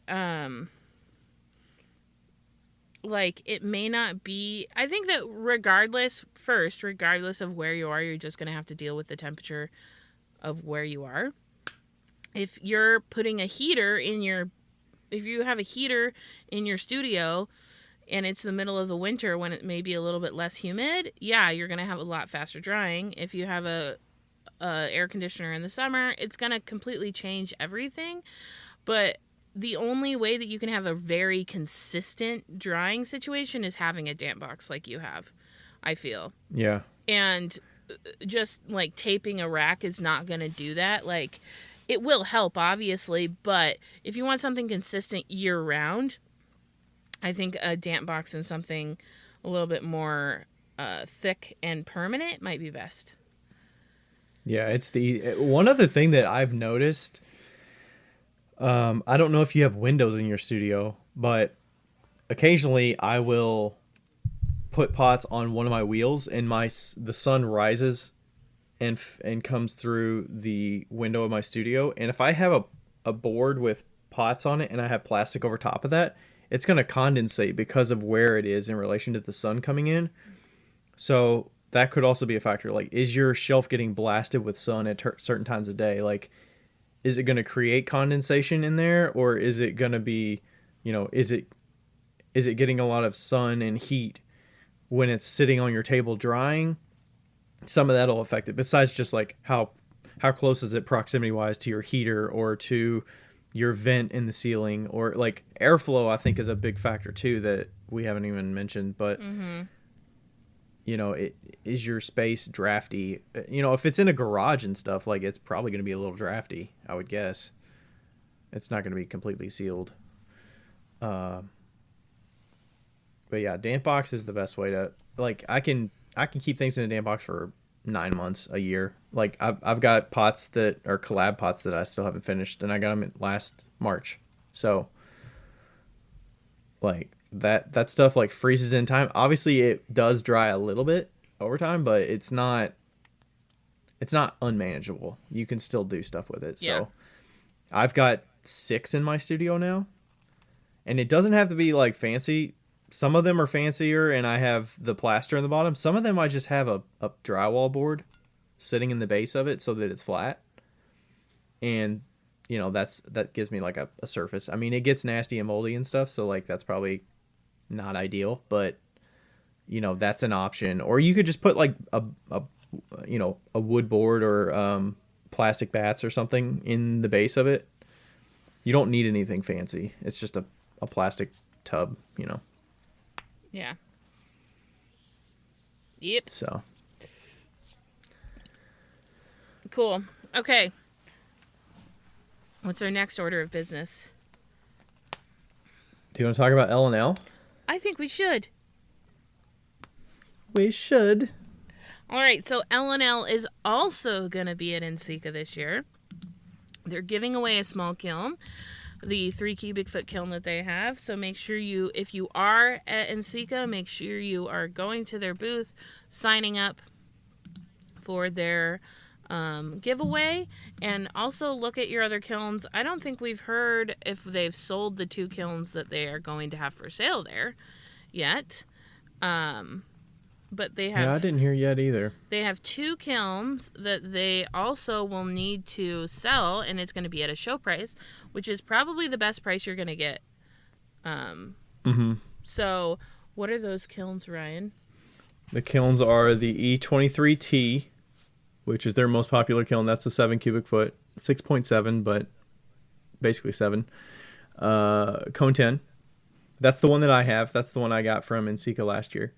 Speaker 1: like, it may not be. I think that regardless of where you are, you're just going to have to deal with the temperature of where you are. If you're putting a heater if you have a heater in your studio and it's the middle of the winter when it may be a little bit less humid, yeah, you're going to have a lot faster drying. If you have a air conditioner in the summer, it's going to completely change everything. But the only way that you can have a very consistent drying situation is having a damp box like you have, I feel.
Speaker 2: Yeah.
Speaker 1: And just, like, taping a rack is not going to do that. Like, it will help, obviously, but if you want something consistent year-round, I think a damp box and something a little bit more thick and permanent might be best.
Speaker 2: Yeah, it's one other thing that I've noticed. I don't know if you have windows in your studio, but occasionally I will put pots on one of my wheels, and the sun rises and comes through the window of my studio. And if I have a board with pots on it and I have plastic over top of that, it's going to condensate because of where it is in relation to the sun coming in. So that could also be a factor. Like, is your shelf getting blasted with sun at certain times of day? Like, is it going to create condensation in there, or is it going to be, is it getting a lot of sun and heat when it's sitting on your table drying? Some of that'll affect it. Besides just like how close is it proximity wise to your heater or to your vent in the ceiling, or like airflow, I think is a big factor too that we haven't even mentioned. But is your space drafty? If it's in a garage and stuff, like it's probably going to be a little drafty, I would guess. It's not going to be completely sealed. But yeah, damp box is the best way to, like, I can keep things in a damp box for 9 months, a year. Like I've got pots that are collab pots that I still haven't finished, and I got them last March. So like that stuff like freezes in time. Obviously it does dry a little bit over time, but it's not unmanageable. You can still do stuff with it.
Speaker 1: Yeah.
Speaker 2: So I've got 6 in my studio now, and it doesn't have to be like fancy. Some of them are fancier, and I have the plaster in the bottom. Some of them I just have a drywall board sitting in the base of it so that it's flat. And, that gives me like a surface. I mean, it gets nasty and moldy and stuff, so like that's probably not ideal, but, that's an option. Or you could just put like a wood board or plastic bats or something in the base of it. You don't need anything fancy. It's just a plastic tub,
Speaker 1: Yeah. Yep.
Speaker 2: So.
Speaker 1: Cool. Okay. What's our next order of business?
Speaker 2: Do you want to talk about L&L?
Speaker 1: I think we should.
Speaker 2: We should.
Speaker 1: All right. So L&L is also going to be at NCECA this year. They're giving away a small kiln, the 3 cubic foot kiln that they have. So make sure if you are at NCECA, make sure you are going to their booth, signing up for their giveaway, and also look at your other kilns. I don't think we've heard if they've sold the 2 kilns that they are going to have for sale there yet. But they have.
Speaker 2: Yeah, I didn't hear yet either.
Speaker 1: They have 2 kilns that they also will need to sell, and it's going to be at a show price, which is probably the best price you're going to get. So, what are those kilns, Ryan?
Speaker 2: The kilns are the E23T, which is their most popular kiln. That's a 7 cubic foot, 6.7, but basically 7. Cone 10. That's the one that I have. That's the one I got from NCECA last year.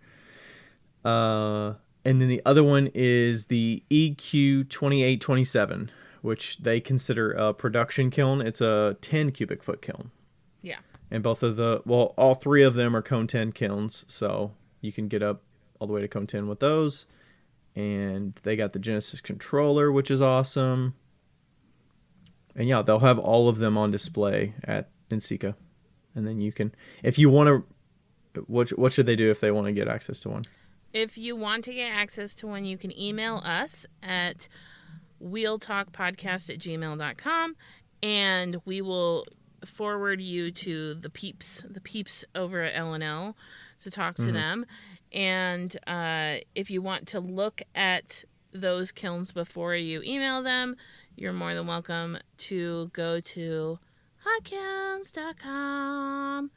Speaker 2: And then the other one is the EQ2827, which they consider a production kiln. It's a 10 cubic foot kiln.
Speaker 1: Yeah.
Speaker 2: And all 3 of them are Cone 10 kilns, so you can get up all the way to Cone 10 with those. And they got the Genesis controller, which is awesome. And yeah, they'll have all of them on display at NCECA. And then you can, if you want to, what should they do if they want to get access to one?
Speaker 1: If you want to get access to one, you can email us at wheeltalkpodcast@gmail.com, and we will forward you to the peeps over at L&L to talk to them. And if you want to look at those kilns before you email them, you're more than welcome to go to hotkilns.com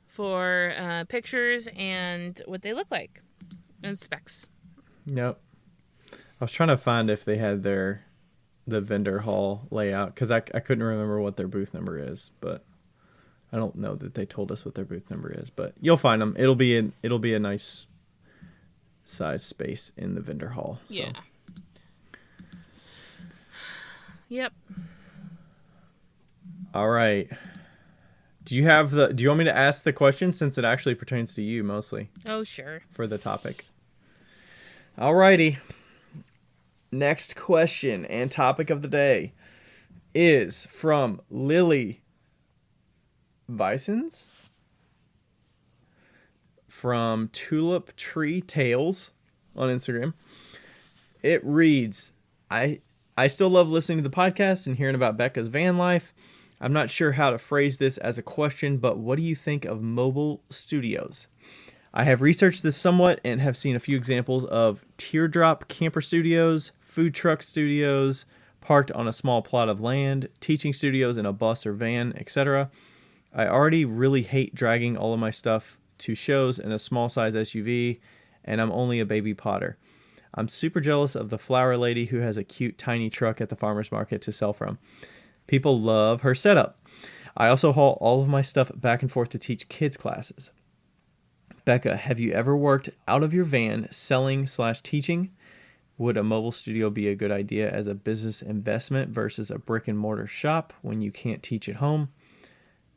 Speaker 1: for pictures and what they look like and specs.
Speaker 2: Yep. I was trying to find if they had the vendor hall layout, because I couldn't remember what their booth number is, but I don't know that they told us what their booth number is. But you'll find them. It'll be a nice size space in the vendor hall. So.
Speaker 1: Yeah. Yep.
Speaker 2: All right. Do you want me to ask the question, since it actually pertains to you mostly?
Speaker 1: Oh, sure.
Speaker 2: For the topic. Alrighty. Next question and topic of the day is from Lilly Bisons from Tulip Tree Tales on Instagram. It reads, I still love listening to the podcast and hearing about Becca's van life. I'm not sure how to phrase this as a question, but what do you think of mobile studios? I have researched this somewhat and have seen a few examples of teardrop camper studios, food truck studios, parked on a small plot of land, teaching studios in a bus or van, etc. I already really hate dragging all of my stuff to shows in a small size SUV, and I'm only a baby potter. I'm super jealous of the flower lady who has a cute tiny truck at the farmer's market to sell from. People love her setup. I also haul all of my stuff back and forth to teach kids classes. Becca, have you ever worked out of your van selling/teaching? Would a mobile studio be a good idea as a business investment versus a brick and mortar shop when you can't teach at home?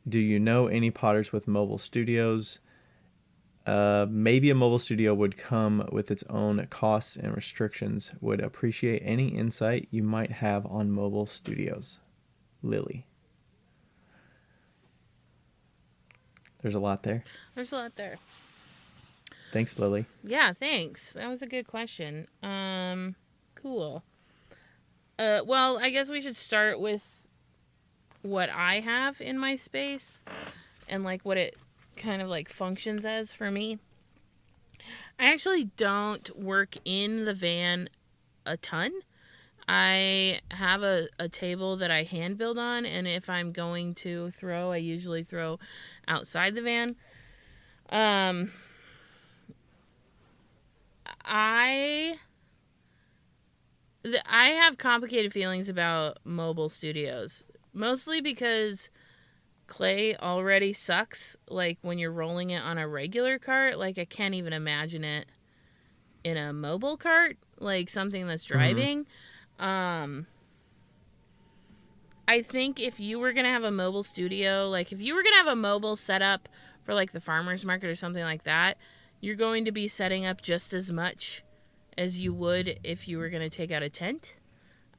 Speaker 2: Do you know any potters with mobile studios? Maybe a mobile studio would come with its own costs and restrictions. Would appreciate any insight you might have on mobile studios. Lilly. There's a lot there.
Speaker 1: There's a lot there.
Speaker 2: Thanks, Lilly.
Speaker 1: Yeah, thanks. That was a good question. Cool. Well, I guess we should start with what I have in my space and like what it kind of like functions as for me. I actually don't work in the van a ton. I have a table that I hand build on, and if I'm going to throw, I usually throw outside the van. I have complicated feelings about mobile studios, mostly because clay already sucks. Like when you're rolling it on a regular cart, like I can't even imagine it in a mobile cart, like something that's driving. I think if you were gonna have a mobile studio, like if you were gonna have a mobile setup for like the farmer's market or something like that, you're going to be setting up just as much as you would if you were going to take out a tent.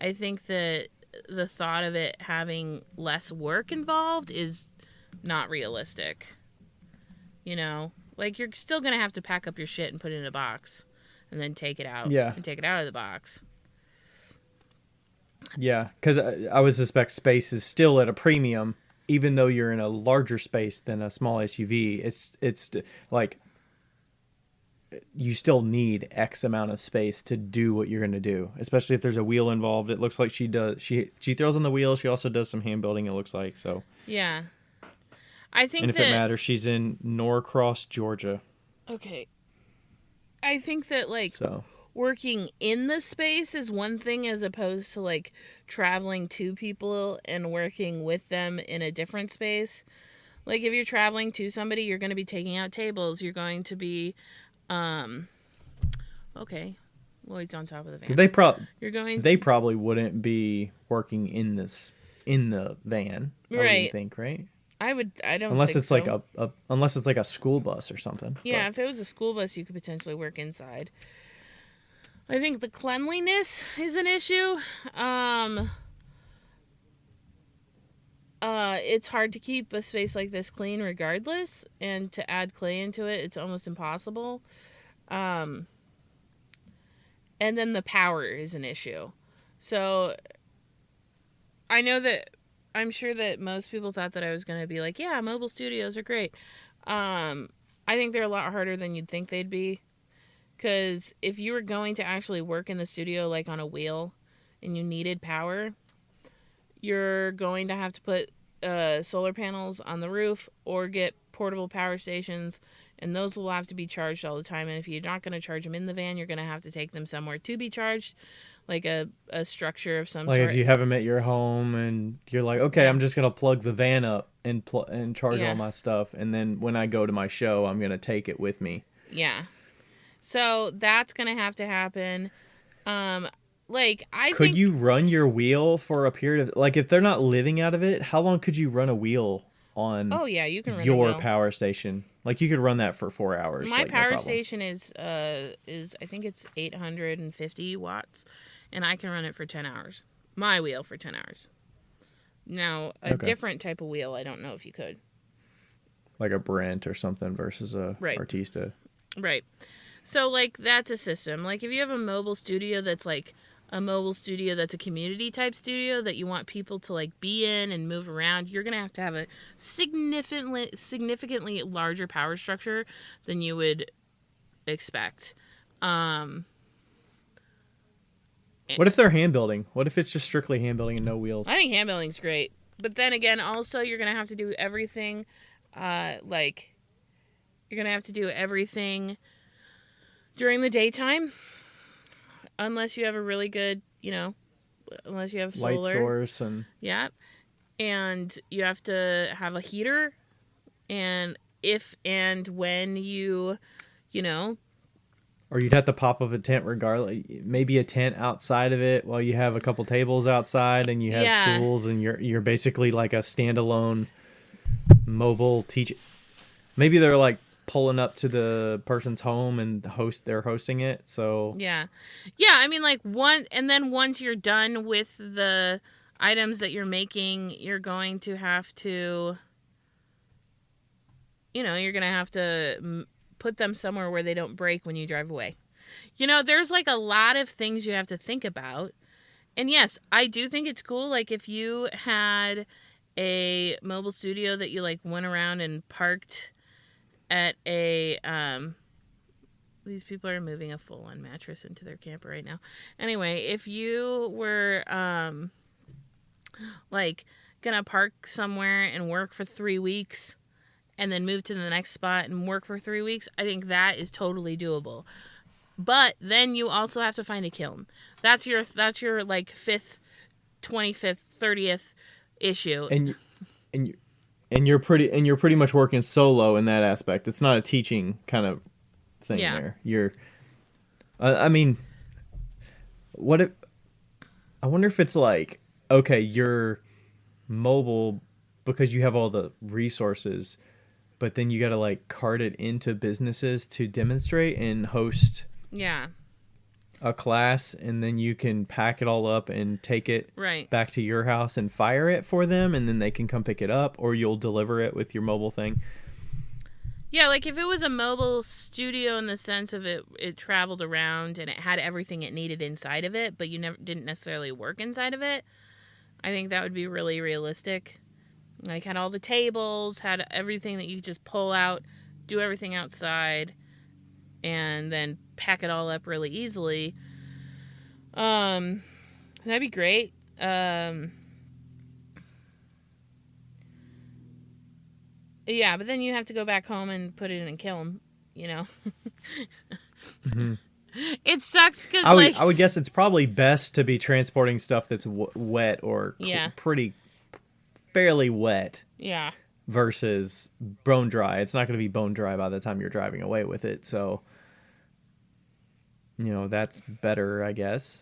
Speaker 1: I think that the thought of it having less work involved is not realistic. You know, like you're still going to have to pack up your shit and put it in a box and then take it out and take it out of the box.
Speaker 2: Yeah, because I would suspect space is still at a premium, even though you're in a larger space than a small SUV. It's like you still need X amount of space to do what you're going to do, especially if there's a wheel involved. It looks like she throws on the wheel. She also does some hand building, it looks like. So
Speaker 1: yeah, I think.
Speaker 2: And if it matters, she's in Norcross, Georgia.
Speaker 1: Okay, I think that like working in the space is one thing as opposed to like traveling to people and working with them in a different space. Like if you're traveling to somebody, you're going to be taking out tables. You're going to be okay, Lloyd's on top of the van.
Speaker 2: They probably wouldn't be working in the van.
Speaker 1: Right.
Speaker 2: I think, right?
Speaker 1: I don't
Speaker 2: unless
Speaker 1: think
Speaker 2: it's
Speaker 1: so.
Speaker 2: like unless it's like a school bus or something.
Speaker 1: Yeah, if it was a school bus, you could potentially work inside. I think the cleanliness is an issue. It's hard to keep a space like this clean regardless, and to add clay into it, it's almost impossible. And then the power is an issue. So I'm sure that most people thought that I was going to be like, yeah, mobile studios are great. I think they're a lot harder than you'd think they'd be. Because if you were going to actually work in the studio like on a wheel and you needed power, you're going to have to put solar panels on the roof or get portable power stations, and those will have to be charged all the time. And if you're not going to charge them in the van, you're going to have to take them somewhere to be charged, like a structure of some sort.
Speaker 2: Like if you have them at your home and you're like, okay, yeah, I'm just going to plug the van up and charge all my stuff, and then when I go to my show, I'm going to take it with me.
Speaker 1: Yeah. So that's going to have to happen.
Speaker 2: Could you run your wheel for a period of, like, if they're not living out of it, how long could you run a wheel on
Speaker 1: you can run
Speaker 2: your power station? Like, you could run that for 4 hours.
Speaker 1: My power station is I think it's 850 watts, and I can run it for 10 hours. My wheel for 10 hours. Now, a different type of wheel, I don't know if you could.
Speaker 2: Like a Brent or something versus a Artista.
Speaker 1: Right. So, like, that's a system. Like, if you have a mobile studio that's, like, a mobile studio that's a community-type studio that you want people to, like, be in and move around, you're going to have a significantly larger power structure than you would expect. And
Speaker 2: What if they're hand building? What if it's just strictly hand building and no wheels?
Speaker 1: I think hand building's great. But then again, also, you're going to have to do everything, like, you're going to have to do everything during the daytime, unless you have a really good, unless you have solar.
Speaker 2: Light source and...
Speaker 1: Yeah. And you have to have a heater, and if and when you know...
Speaker 2: Or you'd have to pop up a tent regardless. Maybe a tent outside of it while you have a couple tables outside and you have stools and you're basically like a standalone mobile teach. Maybe they're like pulling up to the person's home and they're hosting it. So
Speaker 1: yeah. I mean, like once you're done with the items that you're making, you're going to have to, put them somewhere where they don't break when you drive away. There's like a lot of things you have to think about. And yes, I do think it's cool. Like if you had a mobile studio that you like went around and parked at a, these people are moving a full-on mattress into their camper right now. Anyway, if you were, like gonna park somewhere and work for 3 weeks and then move to the next spot and work for 3 weeks, I think that is totally doable. But then you also have to find a kiln. That's your like 5th, 25th, 30th issue.
Speaker 2: And you're pretty much working solo in that aspect. It's not a teaching kind of thing there. You're I mean, I wonder if it's like, okay, you're mobile because you have all the resources, but then you got to like cart it into businesses to demonstrate and host a class, and then you can pack it all up and take it back to your house and fire it for them, and then they can come pick it up, or you'll deliver it with your mobile thing.
Speaker 1: Yeah, like if it was a mobile studio in the sense of it traveled around and it had everything it needed inside of it, but you didn't necessarily work inside of it, I think that would be really realistic. Like, had all the tables, had everything that you could just pull out, do everything outside, and then pack it all up really easily. That'd be great. Yeah, but then you have to go back home and put it in a kiln, Mm-hmm. It sucks because,
Speaker 2: I would guess it's probably best to be transporting stuff that's wet or fairly wet.
Speaker 1: Yeah.
Speaker 2: Versus bone dry. It's not going to be bone dry by the time you're driving away with it. So, that's better, I guess.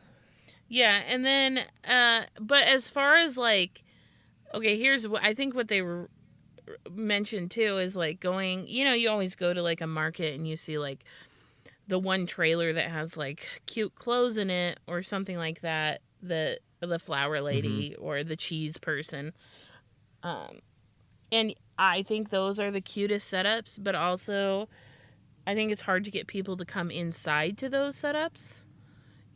Speaker 1: Yeah, and then, but as far as like, okay, here's what I think what they mentioned too is like going, you always go to like a market and you see like the one trailer that has like cute clothes in it or something like that, the flower lady or the cheese person. And I think those are the cutest setups, but also I think it's hard to get people to come inside to those setups.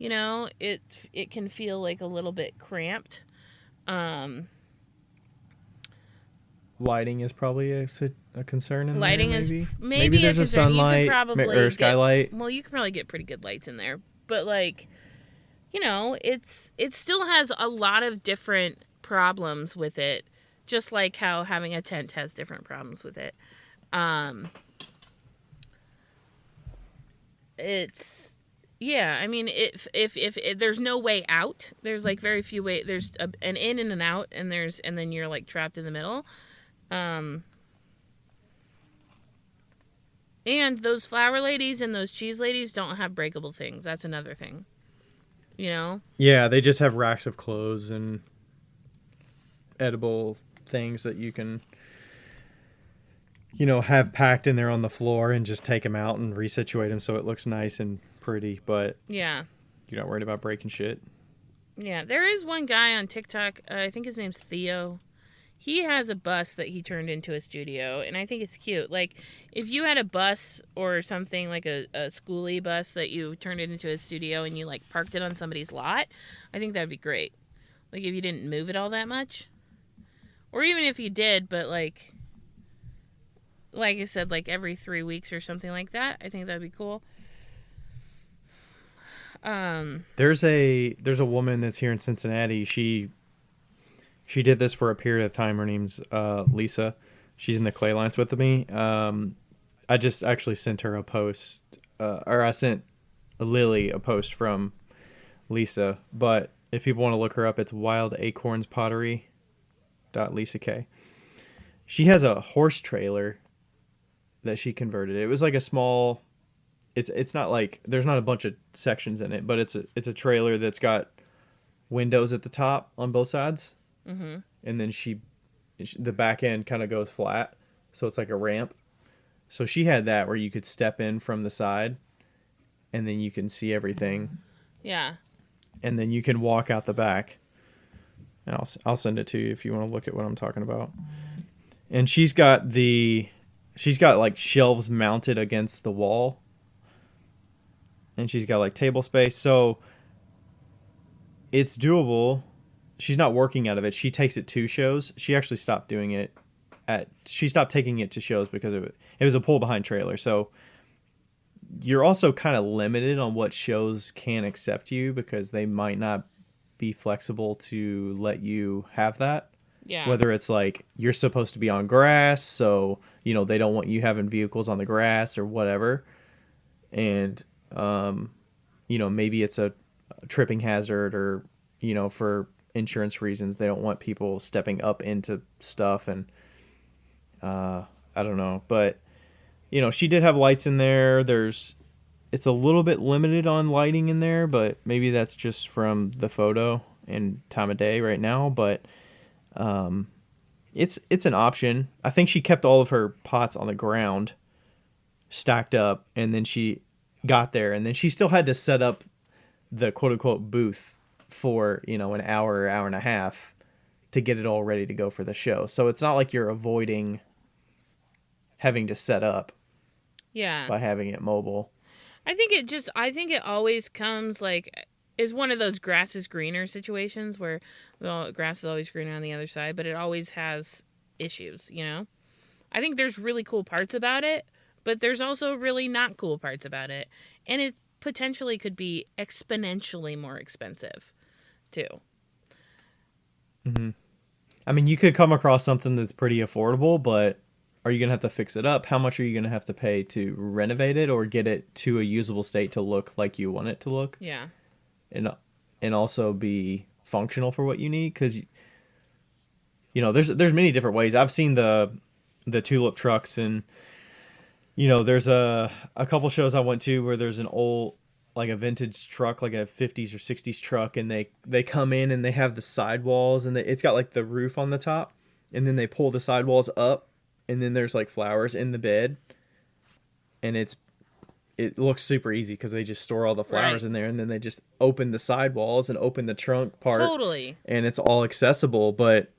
Speaker 1: It can feel like a little bit cramped.
Speaker 2: Lighting is probably a concern in
Speaker 1: lighting
Speaker 2: there, maybe?
Speaker 1: Is maybe
Speaker 2: there's a sunlight or skylight.
Speaker 1: You could probably get pretty good lights in there, but like, it still has a lot of different problems with it, just like how having a tent has different problems with it. It's I mean, if there's no way out, there's like very few ways. There's an in and an out, and then you're like trapped in the middle. And those flower ladies and those cheese ladies don't have breakable things. That's another thing.
Speaker 2: Yeah, they just have racks of clothes and edible things that you can, have packed in there on the floor and just take them out and resituate them so it looks nice and pretty. But
Speaker 1: yeah,
Speaker 2: you're not worried about breaking shit.
Speaker 1: Yeah, there is one guy on TikTok. I think his name's Theo. He has a bus that he turned into a studio, and I think it's cute. Like, if you had a bus or something like a schoolie bus that you turned it into a studio and you, like, parked it on somebody's lot, I think that'd be great. Like, if you didn't move it all that much. Or even if you did, but, like I said, like, every 3 weeks or something like that, I think that'd be cool. Um,
Speaker 2: There's a woman that's here in Cincinnati. She did this for a period of time. Her name's Lisa. She's in the clay lines with me. I just actually sent her a post, or I sent Lilly a post from Lisa. But if people want to look her up, it's wildacornspottery.lisak. She has a horse trailer that she converted. It was like a small. It's not like there's not a bunch of sections in it, but it's a trailer that's got windows at the top on both sides,
Speaker 1: mhm.
Speaker 2: and then the back end kind of goes flat, so it's like a ramp. So she had that where you could step in from the side, and then you can see everything,
Speaker 1: Yeah.
Speaker 2: and then you can walk out the back. And I'll send it to you if you want to look at what I'm talking about. And she's got like shelves mounted against the wall, and she's got like table space, so it's doable. She's not working out of it. She takes it to shows. She actually stopped doing it she stopped taking it to shows because it was a pull behind trailer. So you're also kind of limited on what shows can accept you because they might not be flexible to let you have that.
Speaker 1: Yeah.
Speaker 2: Whether it's like you're supposed to be on grass, so they don't want you having vehicles on the grass or whatever. And maybe it's a tripping hazard, or for insurance reasons they don't want people stepping up into stuff. And I don't know, but she did have lights in there. It's a little bit limited on lighting in there, but maybe that's just from the photo and time of day right now. But it's an option. I think she kept all of her pots on the ground stacked up, and then she got there, and then she still had to set up the quote unquote booth for an hour or hour and a half to get it all ready to go for the show. So it's not like you're avoiding having to set up
Speaker 1: Yeah.
Speaker 2: by having it mobile.
Speaker 1: I think it always comes like is one of those grass is greener situations where well, grass is always greener on the other side, but it always has issues, you know? I think there's really cool parts about it, but there's also really not cool parts about it. And it potentially could be exponentially more expensive, too.
Speaker 2: Mm-hmm. I mean, you could come across something that's pretty affordable, but are you going to have to fix it up? How much are you going to have to pay to renovate it or get it to a usable state to look like you want it to look?
Speaker 1: Yeah.
Speaker 2: And also be functional for what you need, cuz there's many different ways. I've seen the tulip trucks, and there's a couple shows I went to where there's an old, like a vintage truck, like a 50s or 60s truck, and they come in and they have the sidewalls, and it's got like the roof on the top, and then they pull the sidewalls up, and then there's like flowers in the bed, and it looks super easy because they just store all the flowers in there, and then they just open the sidewalls and open the trunk part.
Speaker 1: Totally.
Speaker 2: And it's all accessible, but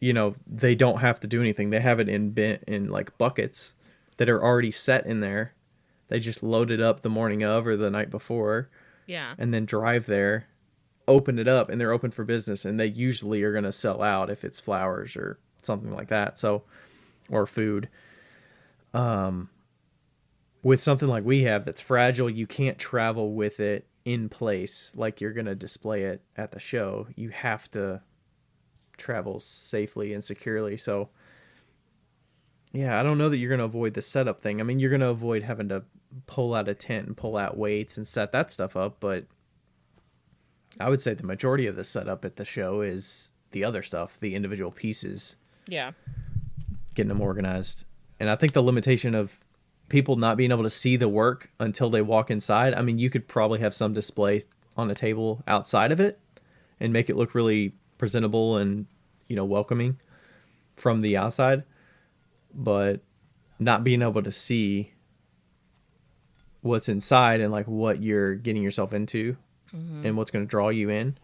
Speaker 2: they don't have to do anything. They have it in like buckets that are already set in there. They just load it up the morning of or the night before.
Speaker 1: Yeah.
Speaker 2: And then drive there, open it up, and they're open for business. And they usually are going to sell out if it's flowers or something like that. So, or food. With something like we have that's fragile, you can't travel with it in place like you're going to display it at the show. You have to travel safely and securely. So, yeah, I don't know that you're going to avoid the setup thing. I mean, you're going to avoid having to pull out a tent and pull out weights and set that stuff up, but I would say the majority of the setup at the show is the other stuff, the individual pieces.
Speaker 1: Yeah.
Speaker 2: Getting them organized. And I think the limitation of people not being able to see the work until they walk inside, I mean, you could probably have some display on a table outside of it and make it look really presentable and, welcoming from the outside. But not being able to see what's inside and like what you're getting yourself into and what's going to draw you in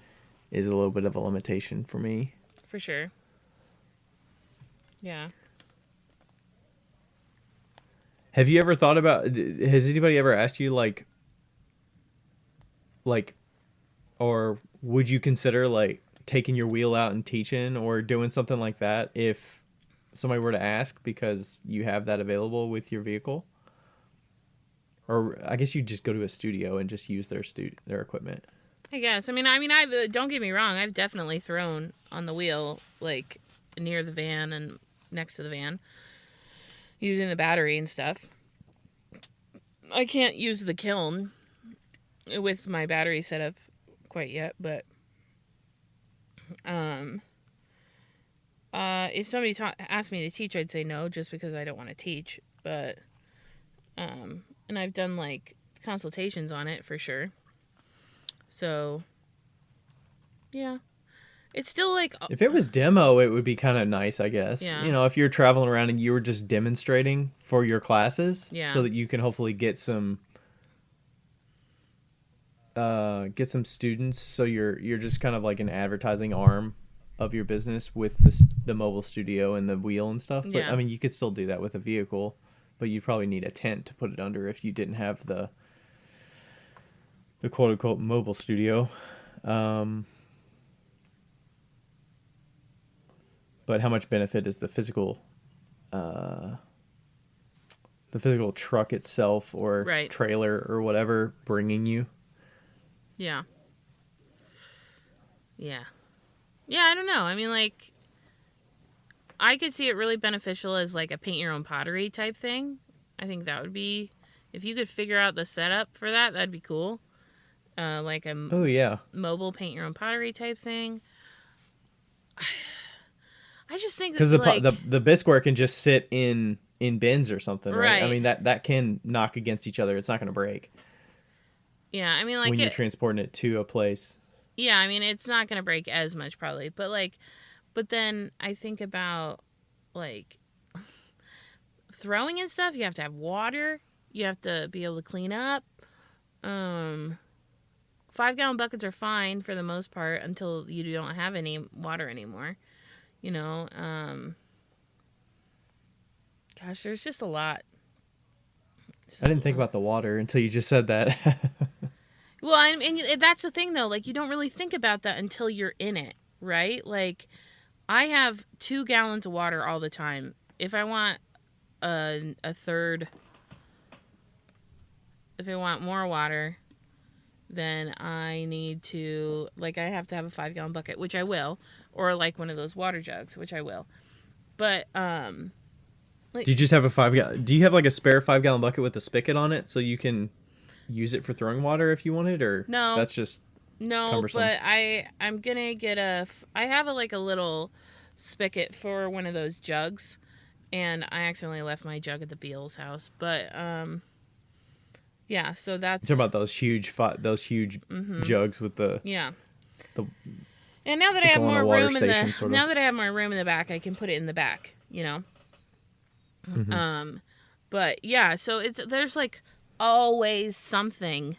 Speaker 2: is a little bit of a limitation for me.
Speaker 1: For sure. Yeah.
Speaker 2: Have you ever thought about, has anybody ever asked you like, or would you consider like taking your wheel out and teaching or doing something like that if somebody were to ask because you have that available with your vehicle? Or I guess you just go to a studio and just use their equipment.
Speaker 1: I guess. I don't get me wrong. I've definitely thrown on the wheel, like near the van and next to the van, using the battery and stuff. I can't use the kiln with my battery setup quite yet, but if somebody asked me to teach, I'd say no, just because I don't want to teach. But and I've done like consultations on it for sure. So yeah, it's still like
Speaker 2: if it was demo, it would be kind of nice, I guess.
Speaker 1: Yeah.
Speaker 2: You know, if you're traveling around and you were just demonstrating for your classes,
Speaker 1: Yeah.
Speaker 2: so that you can hopefully get some students. So you're just kind of like an advertising arm of your business with the mobile studio and the wheel and stuff. But
Speaker 1: Yeah.
Speaker 2: I mean, you could still do that with a vehicle, but you'd probably need a tent to put it under if you didn't have the quote unquote mobile studio. But how much benefit is the physical truck itself or
Speaker 1: Right.
Speaker 2: trailer or whatever bringing you?
Speaker 1: Yeah. Yeah. Yeah, I don't know. I mean, like, I could see it really beneficial as like a paint your own pottery type thing. I think that would be, if you could figure out the setup for that, that'd be cool. Like a
Speaker 2: Oh yeah,
Speaker 1: mobile paint your own pottery type thing. I just think
Speaker 2: because
Speaker 1: that
Speaker 2: the bisqueware can just sit in bins or something, right? I
Speaker 1: Right.
Speaker 2: mean that can knock against each other. It's not going to break.
Speaker 1: Yeah, I mean, like
Speaker 2: when you're transporting it to a place.
Speaker 1: Yeah, I mean, it's not gonna break as much probably, but then I think about like throwing and stuff. You have to have water. You have to be able to clean up. 5-gallon buckets are fine for the most part until you don't have any water anymore. You know, gosh, there's just a lot.
Speaker 2: I didn't think about the water until you just said that.
Speaker 1: Well, and that's the thing though. Like, you don't really think about that until you're in it, right? Like, I have 2 gallons of water all the time. If I want a third, if I want more water, then I need to, like, I have to have a 5-gallon bucket, which I will, or like one of those water jugs, which I will. But
Speaker 2: do you just have a 5-gallon? Do you have like a spare 5-gallon bucket with a spigot on it so you can use it for throwing water if you wanted, or
Speaker 1: no,
Speaker 2: that's just cumbersome?
Speaker 1: But I'm gonna get I have a little spigot for one of those jugs, and I accidentally left my jug at the Beals house. But yeah, so that's
Speaker 2: You're talking about those huge jugs with the
Speaker 1: yeah.
Speaker 2: The,
Speaker 1: and now that I have more room in the
Speaker 2: sort of.
Speaker 1: now that I have more room in the back, I can put it in the back. You know.
Speaker 2: Mm-hmm.
Speaker 1: But yeah, so there's like always something.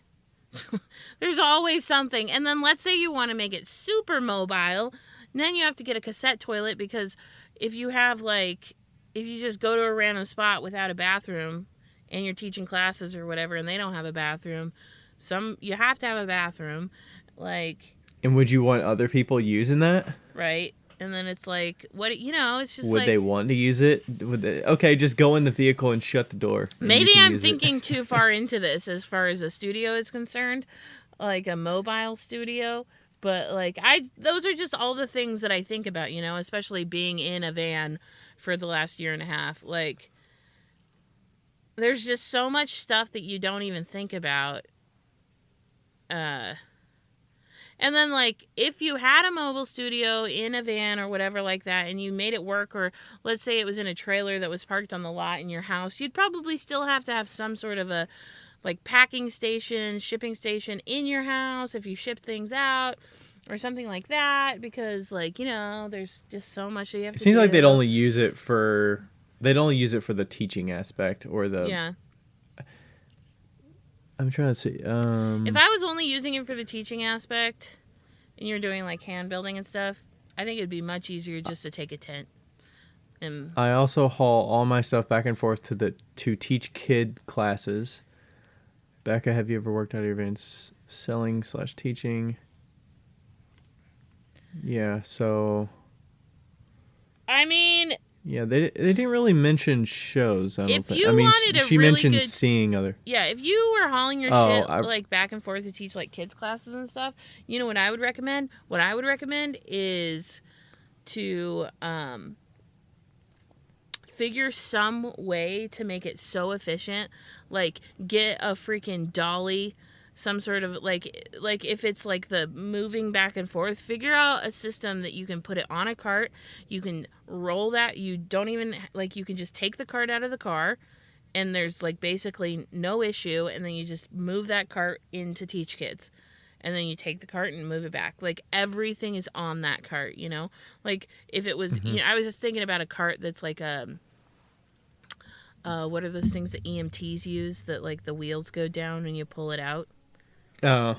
Speaker 1: There's always something. And then let's say you want to make it super mobile, then you have to get a cassette toilet, because if you just go to a random spot without a bathroom and you're teaching classes or whatever and they don't have a bathroom, you have to have a bathroom, like.
Speaker 2: And would you want other people using that?
Speaker 1: Right. And then it's like, what, it's just
Speaker 2: would they want to use it? Okay, just go in the vehicle and shut the door.
Speaker 1: Maybe I'm thinking too far into this as far as a studio is concerned, like a mobile studio. But like those are just all the things that I think about, especially being in a van for the last year and a half. Like, there's just so much stuff that you don't even think about. And then, like, if you had a mobile studio in a van or whatever like that, and you made it work, or let's say it was in a trailer that was parked on the lot in your house, you'd probably still have to have some sort of a, like, packing station, shipping station in your house if you ship things out or something like that, because, like, there's just so much that you have to do.
Speaker 2: It seems like they'd only use it for the teaching aspect or the...
Speaker 1: Yeah.
Speaker 2: I'm trying to see.
Speaker 1: If I was only using it for the teaching aspect, and you're doing like hand building and stuff, I think it'd be much easier just to take a tent. And
Speaker 2: I also haul all my stuff back and forth to teach kid classes. Becca, have you ever worked out of your vans selling/teaching? Yeah. So.
Speaker 1: I mean,
Speaker 2: Yeah, they didn't really mention shows. I don't
Speaker 1: If
Speaker 2: think. I
Speaker 1: you
Speaker 2: mean,
Speaker 1: wanted a
Speaker 2: she
Speaker 1: really
Speaker 2: mentioned
Speaker 1: good,
Speaker 2: seeing other.
Speaker 1: yeah, if you were hauling your
Speaker 2: Oh,
Speaker 1: shit like back and forth to teach like kids classes and stuff, you know what I would recommend? What I would recommend is to figure some way to make it so efficient, like get a freaking dolly, some sort of like if it's like the moving back and forth, figure out a system that you can put it on a cart, you can roll that, you don't even like, you can just take the cart out of the car and there's like basically no issue, and then you just move that cart in to teach kids, and then you take the cart and move it back. Like everything is on that cart, you know? Like if it was,
Speaker 2: mm-hmm.
Speaker 1: I was just thinking about a cart that's like what are those things that EMTs use that like the wheels go down and you pull it out?
Speaker 2: Oh,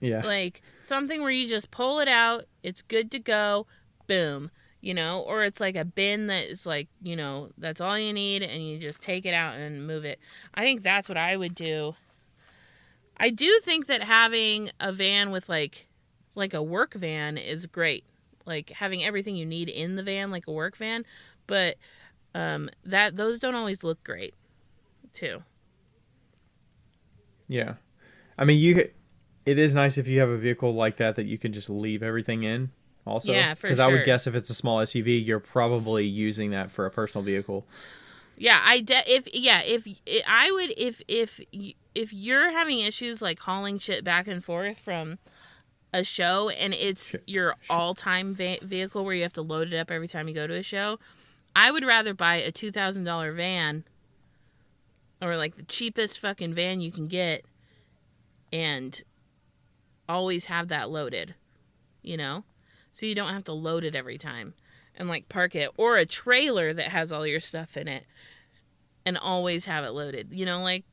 Speaker 2: yeah.
Speaker 1: Like something where you just pull it out, it's good to go, boom, you know? Or it's like a bin that is like, you know, that's all you need and you just take it out and move it. I think that's what I would do. I do think that having a van with like a work van is great. Like having everything you need in the van like a work van, but that those don't always look great too.
Speaker 2: Yeah. I mean, it is nice if you have a vehicle like that you can just leave everything in also.
Speaker 1: Yeah, for
Speaker 2: Because I would
Speaker 1: sure.
Speaker 2: guess if it's a small SUV, you're probably using that for a personal vehicle.
Speaker 1: Yeah, if I would if you're having issues like hauling shit back and forth from a show and it's your all-time vehicle where you have to load it up every time you go to a show, I would rather buy a $2,000 van or like the cheapest fucking van you can get and always have that loaded, you know? So you don't have to load it every time and like park it, or a trailer that has all your stuff in it and always have it loaded. You know, like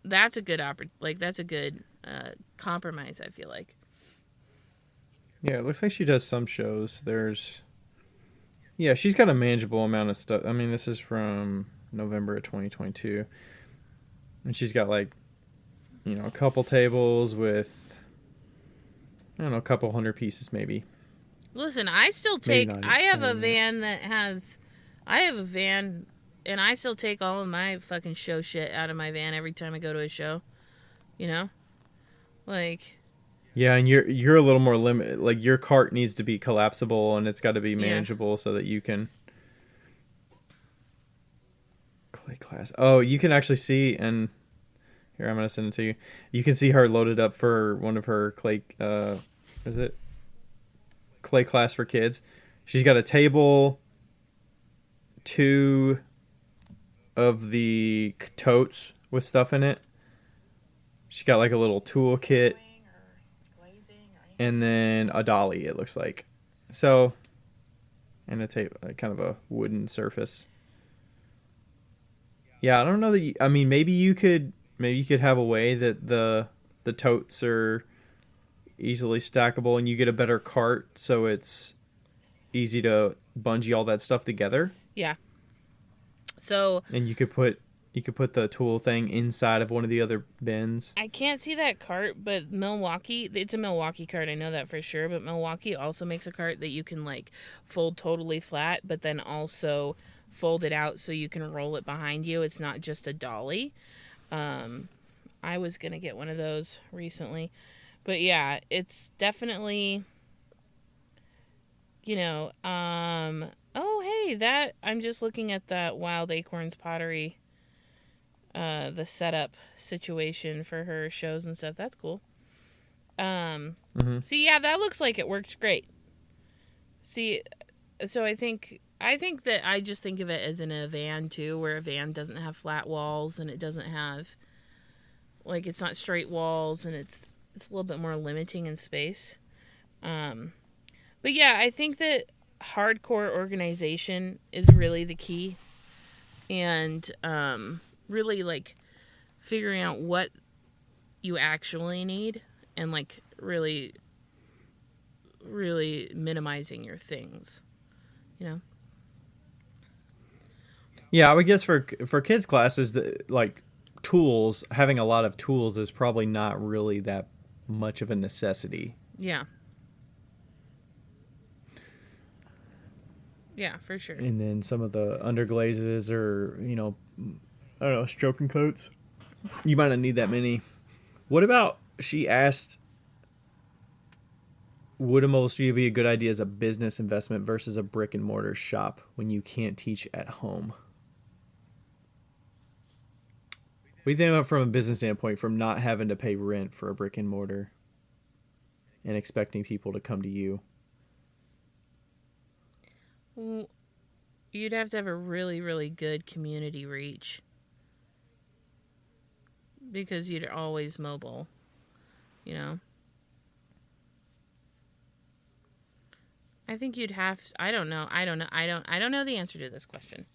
Speaker 1: that's a good that's a good compromise, I feel like.
Speaker 2: Yeah, it looks like she does some shows. Yeah, she's got a manageable amount of stuff. I mean, this is from November of 2022. And she's got like, a couple tables with, I don't know, a couple hundred pieces maybe.
Speaker 1: Listen, I still
Speaker 2: Maybe
Speaker 1: take.
Speaker 2: not
Speaker 1: I have a
Speaker 2: even that.
Speaker 1: van that has. I have a van, and I still take all of my fucking show shit out of my van every time I go to a show. You know, like.
Speaker 2: Yeah, and you're a little more limited. Like your cart needs to be collapsible and it's got to be
Speaker 1: Yeah.
Speaker 2: manageable so that you can. Clay class. Oh, you can actually see, and here I'm gonna send it to you. You can see her loaded up for one of her clay. Is it clay class for kids? She's got a table, two of the totes with stuff in it. She's got like a little tool kit, and then a dolly. It looks like, so, and a tape, kind of a wooden surface. Yeah, I don't know that. I mean, maybe you could have a way that the totes are easily stackable, and you get a better cart, so it's easy to bungee all that stuff together.
Speaker 1: Yeah. So.
Speaker 2: And you could put the tool thing inside of one of the other bins.
Speaker 1: I can't see that cart, but Milwaukee, it's a Milwaukee cart, I know that for sure, but Milwaukee also makes a cart that you can like fold totally flat, but then also fold it out so you can roll it behind you. It's not just a dolly. I was going to get one of those recently. But yeah, it's definitely, oh, hey, that, I'm just looking at that Wild Acorns Pottery, the setup situation for her shows and stuff. That's cool. See, yeah, that looks like it works great. See, so I think that I just think of it as in a van too, where a van doesn't have flat walls and it doesn't have, like, it's not straight walls, and it's a little bit more limiting in space. But yeah, I think that hardcore organization is really the key, and really like figuring out what you actually need, and like really minimizing your things,
Speaker 2: Yeah, I would guess for kids classes, like tools, having a lot of tools is probably not really that much of a necessity.
Speaker 1: Yeah. Yeah, for sure.
Speaker 2: And then some of the underglazes or, I don't know, stroking coats. You might not need that many. What about, she asked, would a mobile studio be a good idea as a business investment versus a brick and mortar shop when you can't teach at home? What do you think about from a business standpoint, from not having to pay rent for a brick and mortar and expecting people to come to you?
Speaker 1: You'd have to have a really, really good community reach because you're always mobile, you know? I think you'd have, I don't know the answer to this question.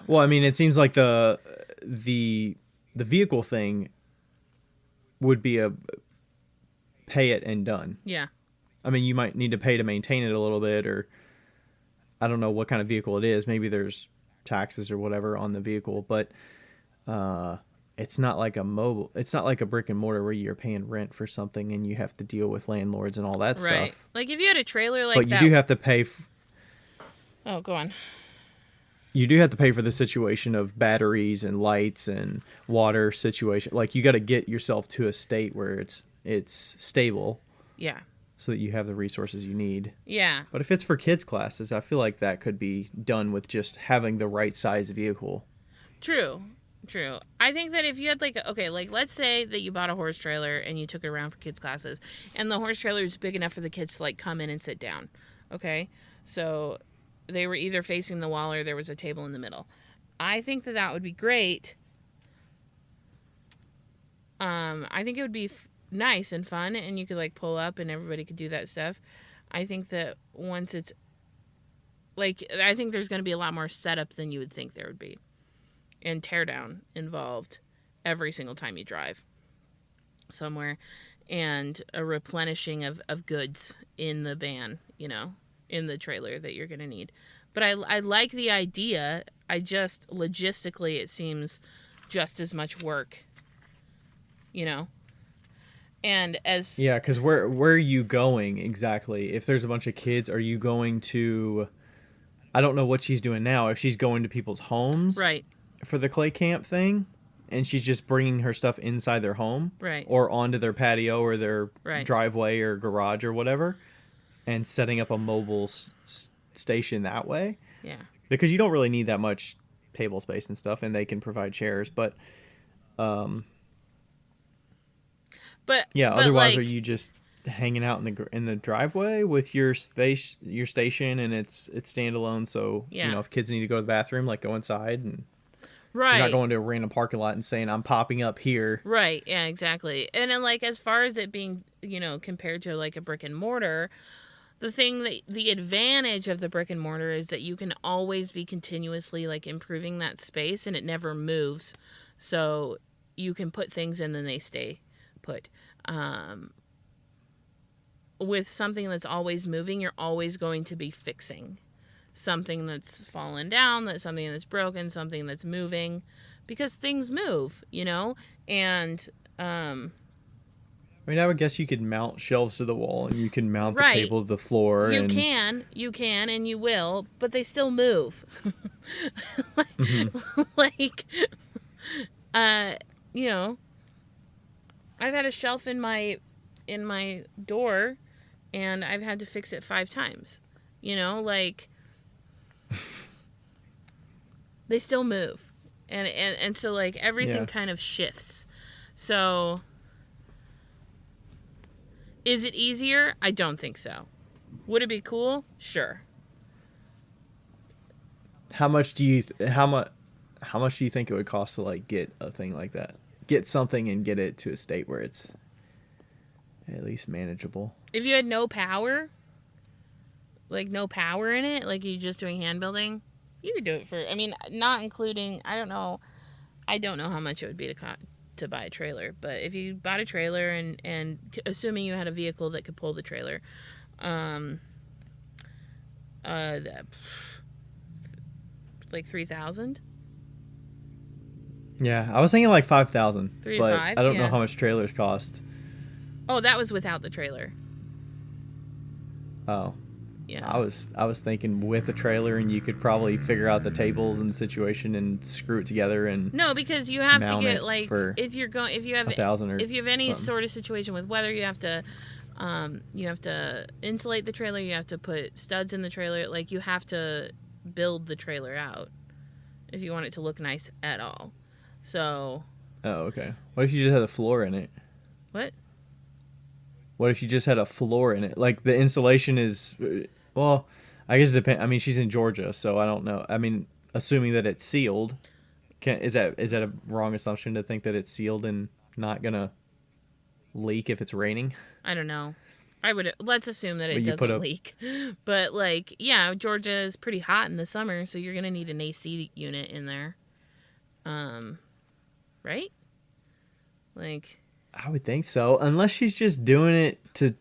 Speaker 2: Well, I mean, it seems like the vehicle thing would be a pay it and done.
Speaker 1: Yeah.
Speaker 2: I mean, you might need to pay to maintain it a little bit, or I don't know what kind of vehicle it is. Maybe there's taxes or whatever on the vehicle, but it's not like it's not like a brick and mortar where you're paying rent for something and you have to deal with landlords and all that
Speaker 1: right.
Speaker 2: stuff.
Speaker 1: Like if you had a trailer like
Speaker 2: but
Speaker 1: that.
Speaker 2: But you do have to pay.
Speaker 1: Oh, go on.
Speaker 2: You do have to pay for the situation of batteries and lights and water situation. Like you got to get yourself to a state where it's stable.
Speaker 1: Yeah.
Speaker 2: So that you have the resources you need.
Speaker 1: Yeah.
Speaker 2: But if it's for kids classes, I feel like that could be done with just having the right size vehicle.
Speaker 1: True. I think that if you had let's say that you bought a horse trailer and you took it around for kids classes and the horse trailer is big enough for the kids to come in and sit down. Okay. So they were either facing the wall or there was a table in the middle. I think that would be great. I think it would be nice and fun and you could pull up and everybody could do that stuff. I think that once it's I think there's going to be a lot more setup than you would think there would be and teardown involved every single time you drive somewhere and a replenishing of goods in the van, in the trailer that you're going to need. But I like the idea. I just logistically it seems just as much work, And
Speaker 2: because where are you going exactly? If there's a bunch of kids, are you going to? I don't know what she's doing now. If she's going to people's homes,
Speaker 1: right,
Speaker 2: for the clay camp thing, and she's just bringing her stuff inside their home,
Speaker 1: right,
Speaker 2: or onto their patio or their
Speaker 1: right.
Speaker 2: driveway or garage or whatever, and setting up a mobile station that way.
Speaker 1: Yeah,
Speaker 2: because you don't really need that much table space and stuff, and they can provide chairs, but. Otherwise, are you just hanging out in the driveway with your space, your station, and it's standalone? So if kids need to go to the bathroom, go inside, and
Speaker 1: right,
Speaker 2: you're not going to a random parking lot and saying I'm popping up here.
Speaker 1: Right. Yeah. Exactly. And then as far as it being compared to a brick and mortar, the advantage of the brick and mortar is that you can always be continuously improving that space and it never moves, so you can put things in and they stay put. With something that's always moving, you're always going to be fixing something that's fallen down, something that's broken, something that's moving, because things move, and
Speaker 2: I would guess you could mount shelves to the wall and you can mount the table to the floor.
Speaker 1: You can, and you will, but they still move. I've had a shelf in my door, and I've had to fix it 5 times. They still move, and so everything kind of shifts. So, is it easier? I don't think so. Would it be cool? Sure.
Speaker 2: How much do you think it would cost to get a thing like that? Get something and get it to a state where it's at least manageable.
Speaker 1: If you had no power, no power in it, you're just doing hand building, you could do it for, not including, I don't know how much it would be to buy a trailer, but if you bought a trailer and assuming you had a vehicle that could pull the trailer, 3,000.
Speaker 2: Yeah, I was thinking 5,000, but
Speaker 1: 5,
Speaker 2: I don't know how much trailers cost.
Speaker 1: Oh, that was without the trailer.
Speaker 2: Oh.
Speaker 1: Yeah.
Speaker 2: I was thinking with the trailer, and you could probably figure out the tables and the situation and screw it together and
Speaker 1: No, because you have to
Speaker 2: mount
Speaker 1: get
Speaker 2: it
Speaker 1: like
Speaker 2: for
Speaker 1: if you're going if you have
Speaker 2: 1,000 or
Speaker 1: if you have any
Speaker 2: something.
Speaker 1: sort of situation with weather, you have to insulate the trailer. You have to put studs in the trailer. Like you have to build the trailer out if you want it to look nice at all. So.
Speaker 2: Oh, okay. What if you just had a floor in it?
Speaker 1: What?
Speaker 2: What if you just had a floor in it? Like the insulation is, well, I guess it depends. I mean, she's in Georgia, so I don't know. I mean, assuming that it's sealed, is that a wrong assumption to think that it's sealed and not gonna leak if it's raining?
Speaker 1: I don't know. Let's assume that
Speaker 2: But
Speaker 1: it
Speaker 2: you put
Speaker 1: doesn't
Speaker 2: a
Speaker 1: leak. But like, yeah, Georgia is pretty hot in the summer, so you're gonna need an AC unit in there. Right? Like,
Speaker 2: I would think so, unless she's just doing it to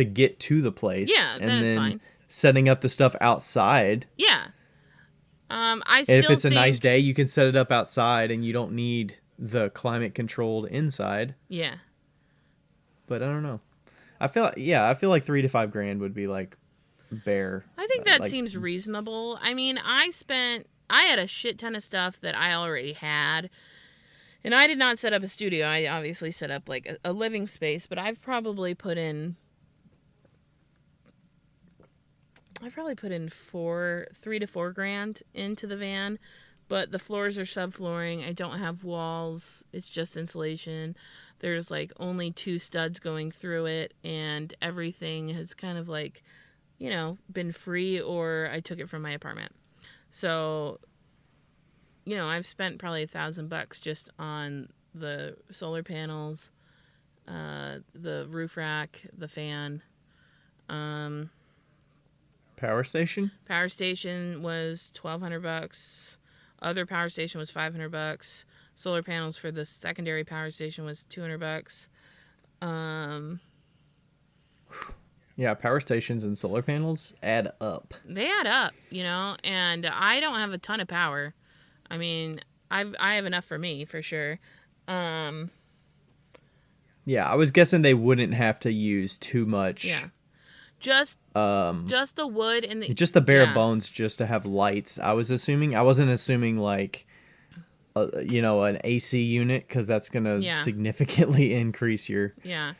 Speaker 2: get to the place,
Speaker 1: yeah, then
Speaker 2: and
Speaker 1: it's
Speaker 2: then
Speaker 1: fine.
Speaker 2: setting up the stuff outside.
Speaker 1: Yeah. I
Speaker 2: And if
Speaker 1: still
Speaker 2: it's a nice
Speaker 1: think.
Speaker 2: day, you can set it up outside, and you don't need the climate controlled inside.
Speaker 1: Yeah.
Speaker 2: But I don't know. I feel like $3 to $5 grand would be like bare.
Speaker 1: I think that
Speaker 2: Like
Speaker 1: seems reasonable. I mean, I had a shit ton of stuff that I already had. And I did not set up a studio. I obviously set up like a living space, but I've probably put in 3 to 4 grand into the van, but the floors are subflooring. I don't have walls. It's just insulation. There's like only 2 studs going through it, and everything has kind of like, been free or I took it from my apartment. So, I've spent probably $1,000 just on the solar panels, the roof rack, the fan.
Speaker 2: power station.
Speaker 1: Power station was $1,200. Other power station was $500. Solar panels for the secondary power station was $200.
Speaker 2: Yeah, power stations and solar panels add up.
Speaker 1: They add up, and I don't have a ton of power. I mean, I have enough for me for sure.
Speaker 2: Yeah, I was guessing they wouldn't have to use too much.
Speaker 1: Yeah, just the wood and
Speaker 2: just the bare
Speaker 1: yeah.
Speaker 2: bones just to have lights. I was assuming. I wasn't assuming like, an AC unit, because that's gonna significantly increase your the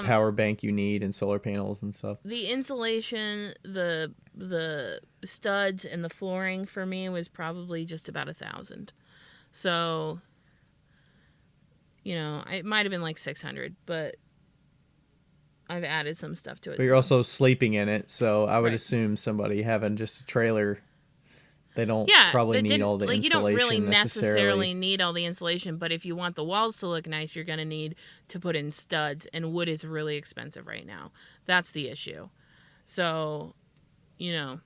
Speaker 2: power bank you need and solar panels and stuff.
Speaker 1: The insulation, the studs, and the flooring for me was probably just about $1,000. So, it might have been like $600, but I've added some stuff to it.
Speaker 2: But you're also sleeping in it, so I would assume somebody having just a trailer, they don't probably need all the insulation.
Speaker 1: You don't really necessarily
Speaker 2: necessarily
Speaker 1: need all the insulation, but if you want the walls to look nice, you're going to need to put in studs, and wood is really expensive right now. That's the issue. So, yeah.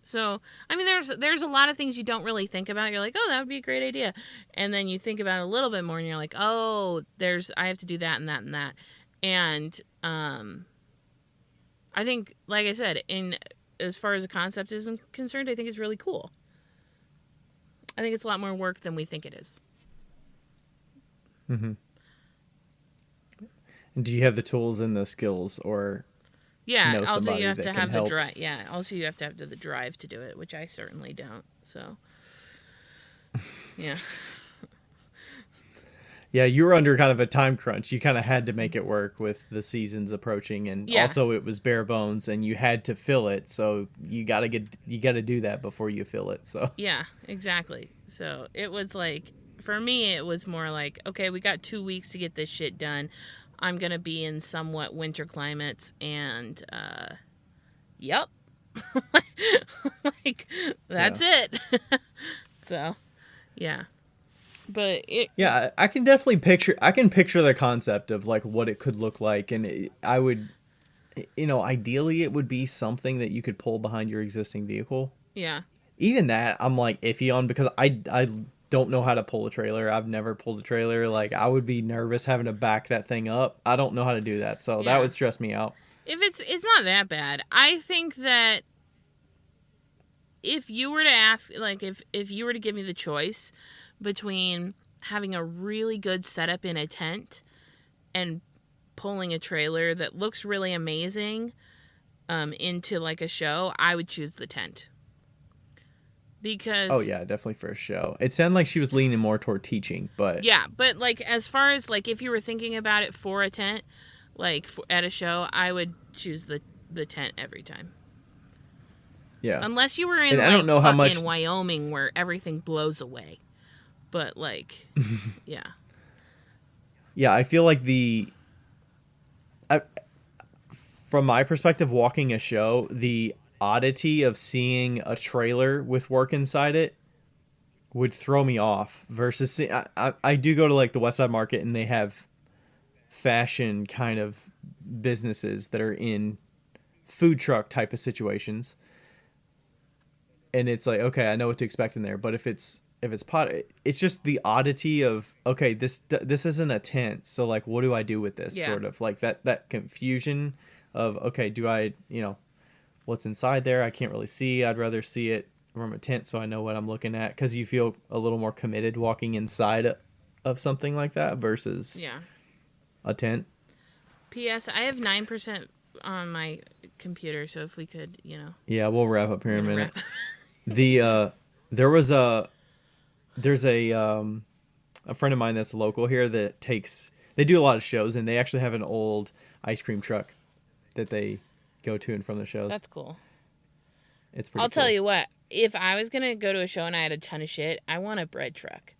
Speaker 1: So, I mean, there's a lot of things you don't really think about. You're like, oh, that would be a great idea. And then you think about it a little bit more, and you're like, oh, I have to do that and that and that. And I think, like I said, as far as the concept is concerned, I think it's really cool. I think it's a lot more work than we think it is.
Speaker 2: Mm-hmm. And do you have the tools and the skills, or
Speaker 1: also you have to have
Speaker 2: the
Speaker 1: drive. Yeah, also you have to have the drive to do it, which I certainly don't. So, yeah.
Speaker 2: Yeah, you were under kind of a time crunch. You kind of had to make it work with the seasons approaching, and also it was bare bones, and you had to fill it. So you got to do that before you fill it. So
Speaker 1: yeah, exactly. So it was like, for me, it was more like, okay, we got 2 weeks to get this shit done. I'm gonna be in somewhat winter climates, and yep, like that's it. So yeah. But
Speaker 2: I can definitely picture the concept of like what it could look like, and I would, ideally it would be something that you could pull behind your existing vehicle.
Speaker 1: Yeah.
Speaker 2: Even that I'm like iffy on, because I don't know how to pull a trailer. I've never pulled a trailer. Like, I would be nervous having to back that thing up. I don't know how to do that, so that would stress me out.
Speaker 1: If it's not that bad. I think that if you were to ask, like, if you were to give me the choice between having a really good setup in a tent and pulling a trailer that looks really amazing into like a show, I would choose the tent. Because
Speaker 2: oh yeah, definitely for a show. It sounded like she was leaning more toward teaching, but
Speaker 1: yeah, but like as far as like if you were thinking about it for a tent, like at a show, I would choose the tent every time.
Speaker 2: yeah.
Speaker 1: Unless you were in
Speaker 2: And
Speaker 1: like
Speaker 2: I don't know
Speaker 1: fucking
Speaker 2: how much
Speaker 1: Wyoming where everything blows away. But like yeah.
Speaker 2: yeah, I feel like from my perspective, walking a show, the oddity of seeing a trailer with work inside it would throw me off. Versus, I do go to like the West Side Market and they have fashion kind of businesses that are in food truck type of situations, and it's like, okay, I know what to expect in there. But if it's pot, it's just the oddity of, okay, this isn't a tent, so like, what do I do with this?
Speaker 1: Yeah.
Speaker 2: Sort of like that confusion of, okay, do I, what's inside there? I can't really see. I'd rather see it from a tent so I know what I'm looking at, because you feel a little more committed walking inside of something like that versus a tent.
Speaker 1: P.S. I have 9% on my computer, so if we could,
Speaker 2: Yeah, we'll wrap up here in a minute. There's a friend of mine that's local here that they do a lot of shows, and they actually have an old ice cream truck that they go to and from the shows.
Speaker 1: That's cool.
Speaker 2: It's pretty
Speaker 1: I'll
Speaker 2: cool.
Speaker 1: tell you what, if I was going to go to a show and I had a ton of shit, I want a bread truck.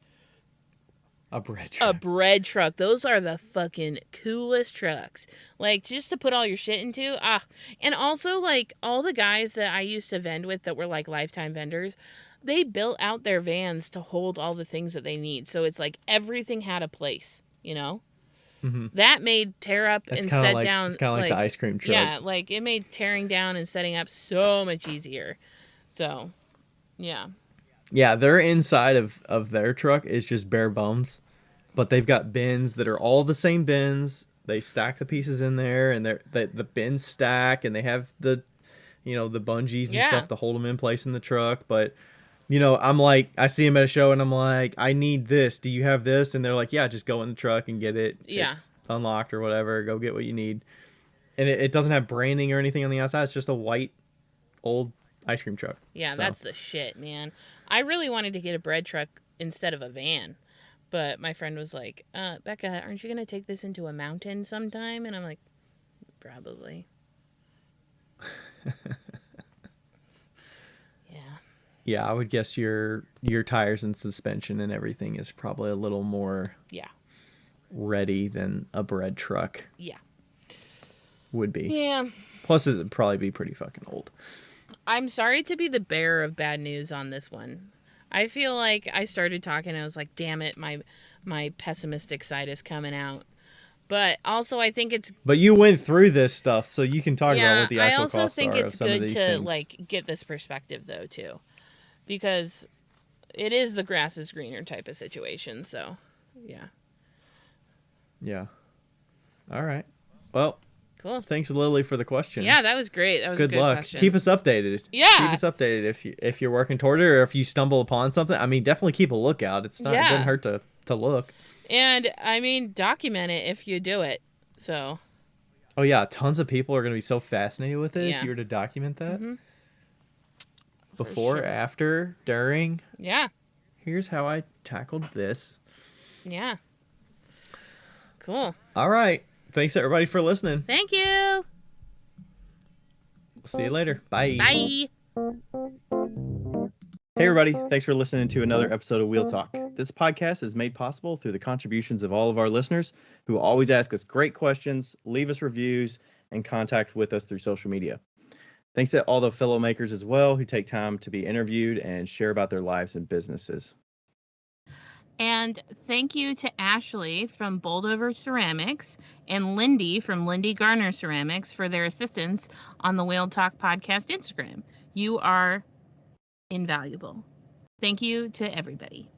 Speaker 2: A bread truck.
Speaker 1: A bread truck. Those are the fucking coolest trucks. Like, just to put all your shit into. And also, like, all the guys that I used to vend with that were, like, lifetime vendors, they built out their vans to hold all the things that they need. So it's like everything had a place,
Speaker 2: Mm-hmm.
Speaker 1: That made tear up and set down.
Speaker 2: It's kind of like the ice cream truck.
Speaker 1: Yeah, like, it made tearing down and setting up so much easier. So, yeah.
Speaker 2: Yeah, their inside of their truck is just bare bones, but they've got bins that are all the same bins. They stack the pieces in there, and the bins stack, and they have the bungees and stuff to hold them in place in the truck. But I'm like, I see them at a show, and I'm like, I need this. Do you have this? And they're like, yeah, just go in the truck and get it.
Speaker 1: Yeah,
Speaker 2: it's unlocked or whatever. Go get what you need. And it doesn't have branding or anything on the outside. It's just a white old ice cream truck.
Speaker 1: Yeah, that's the shit, man. I really wanted to get a bread truck instead of a van, but my friend was like, Becca, aren't you going to take this into a mountain sometime? And I'm like, probably. Yeah.
Speaker 2: Yeah, I would guess your tires and suspension and everything is probably a little more ready than a bread truck.
Speaker 1: Yeah.
Speaker 2: Would be.
Speaker 1: Yeah.
Speaker 2: Plus, it would probably be pretty fucking old.
Speaker 1: I'm sorry to be the bearer of bad news on this one. I feel like I started talking and I was like, damn it, my pessimistic side is coming out. But also I think it's...
Speaker 2: But you went through this stuff, so you can talk about what the actual costs are.
Speaker 1: I also think it's good to
Speaker 2: things.
Speaker 1: like get this perspective though too. Because it is the grass is greener type of situation, so yeah.
Speaker 2: Yeah. All right. Well,
Speaker 1: cool.
Speaker 2: Thanks, Lilly, for the question.
Speaker 1: Yeah, that was great. That was
Speaker 2: good
Speaker 1: a good
Speaker 2: luck.
Speaker 1: question.
Speaker 2: Keep us updated.
Speaker 1: Yeah.
Speaker 2: Keep us updated if you're working toward it, or if you stumble upon something. I mean, definitely keep a lookout. It doesn't hurt to look.
Speaker 1: And I mean, document it if you do it. So.
Speaker 2: Oh yeah, tons of people are going to be so fascinated with it if you were to document that.
Speaker 1: Mm-hmm.
Speaker 2: Before, after, during.
Speaker 1: Yeah.
Speaker 2: Here's how I tackled this.
Speaker 1: Yeah. Cool.
Speaker 2: All right. Thanks, everybody, for listening.
Speaker 1: Thank you.
Speaker 2: See you later. Bye.
Speaker 1: Bye.
Speaker 2: Hey, everybody. Thanks for listening to another episode of Wheel Talk. This podcast is made possible through the contributions of all of our listeners who always ask us great questions, leave us reviews, and contact with us through social media. Thanks to all the fellow makers as well who take time to be interviewed and share about their lives and businesses.
Speaker 1: And thank you to Ashley from Boldover Ceramics and Lindy from Lindy Garner Ceramics for their assistance on the Whale Talk Podcast Instagram. You are invaluable. Thank you to everybody.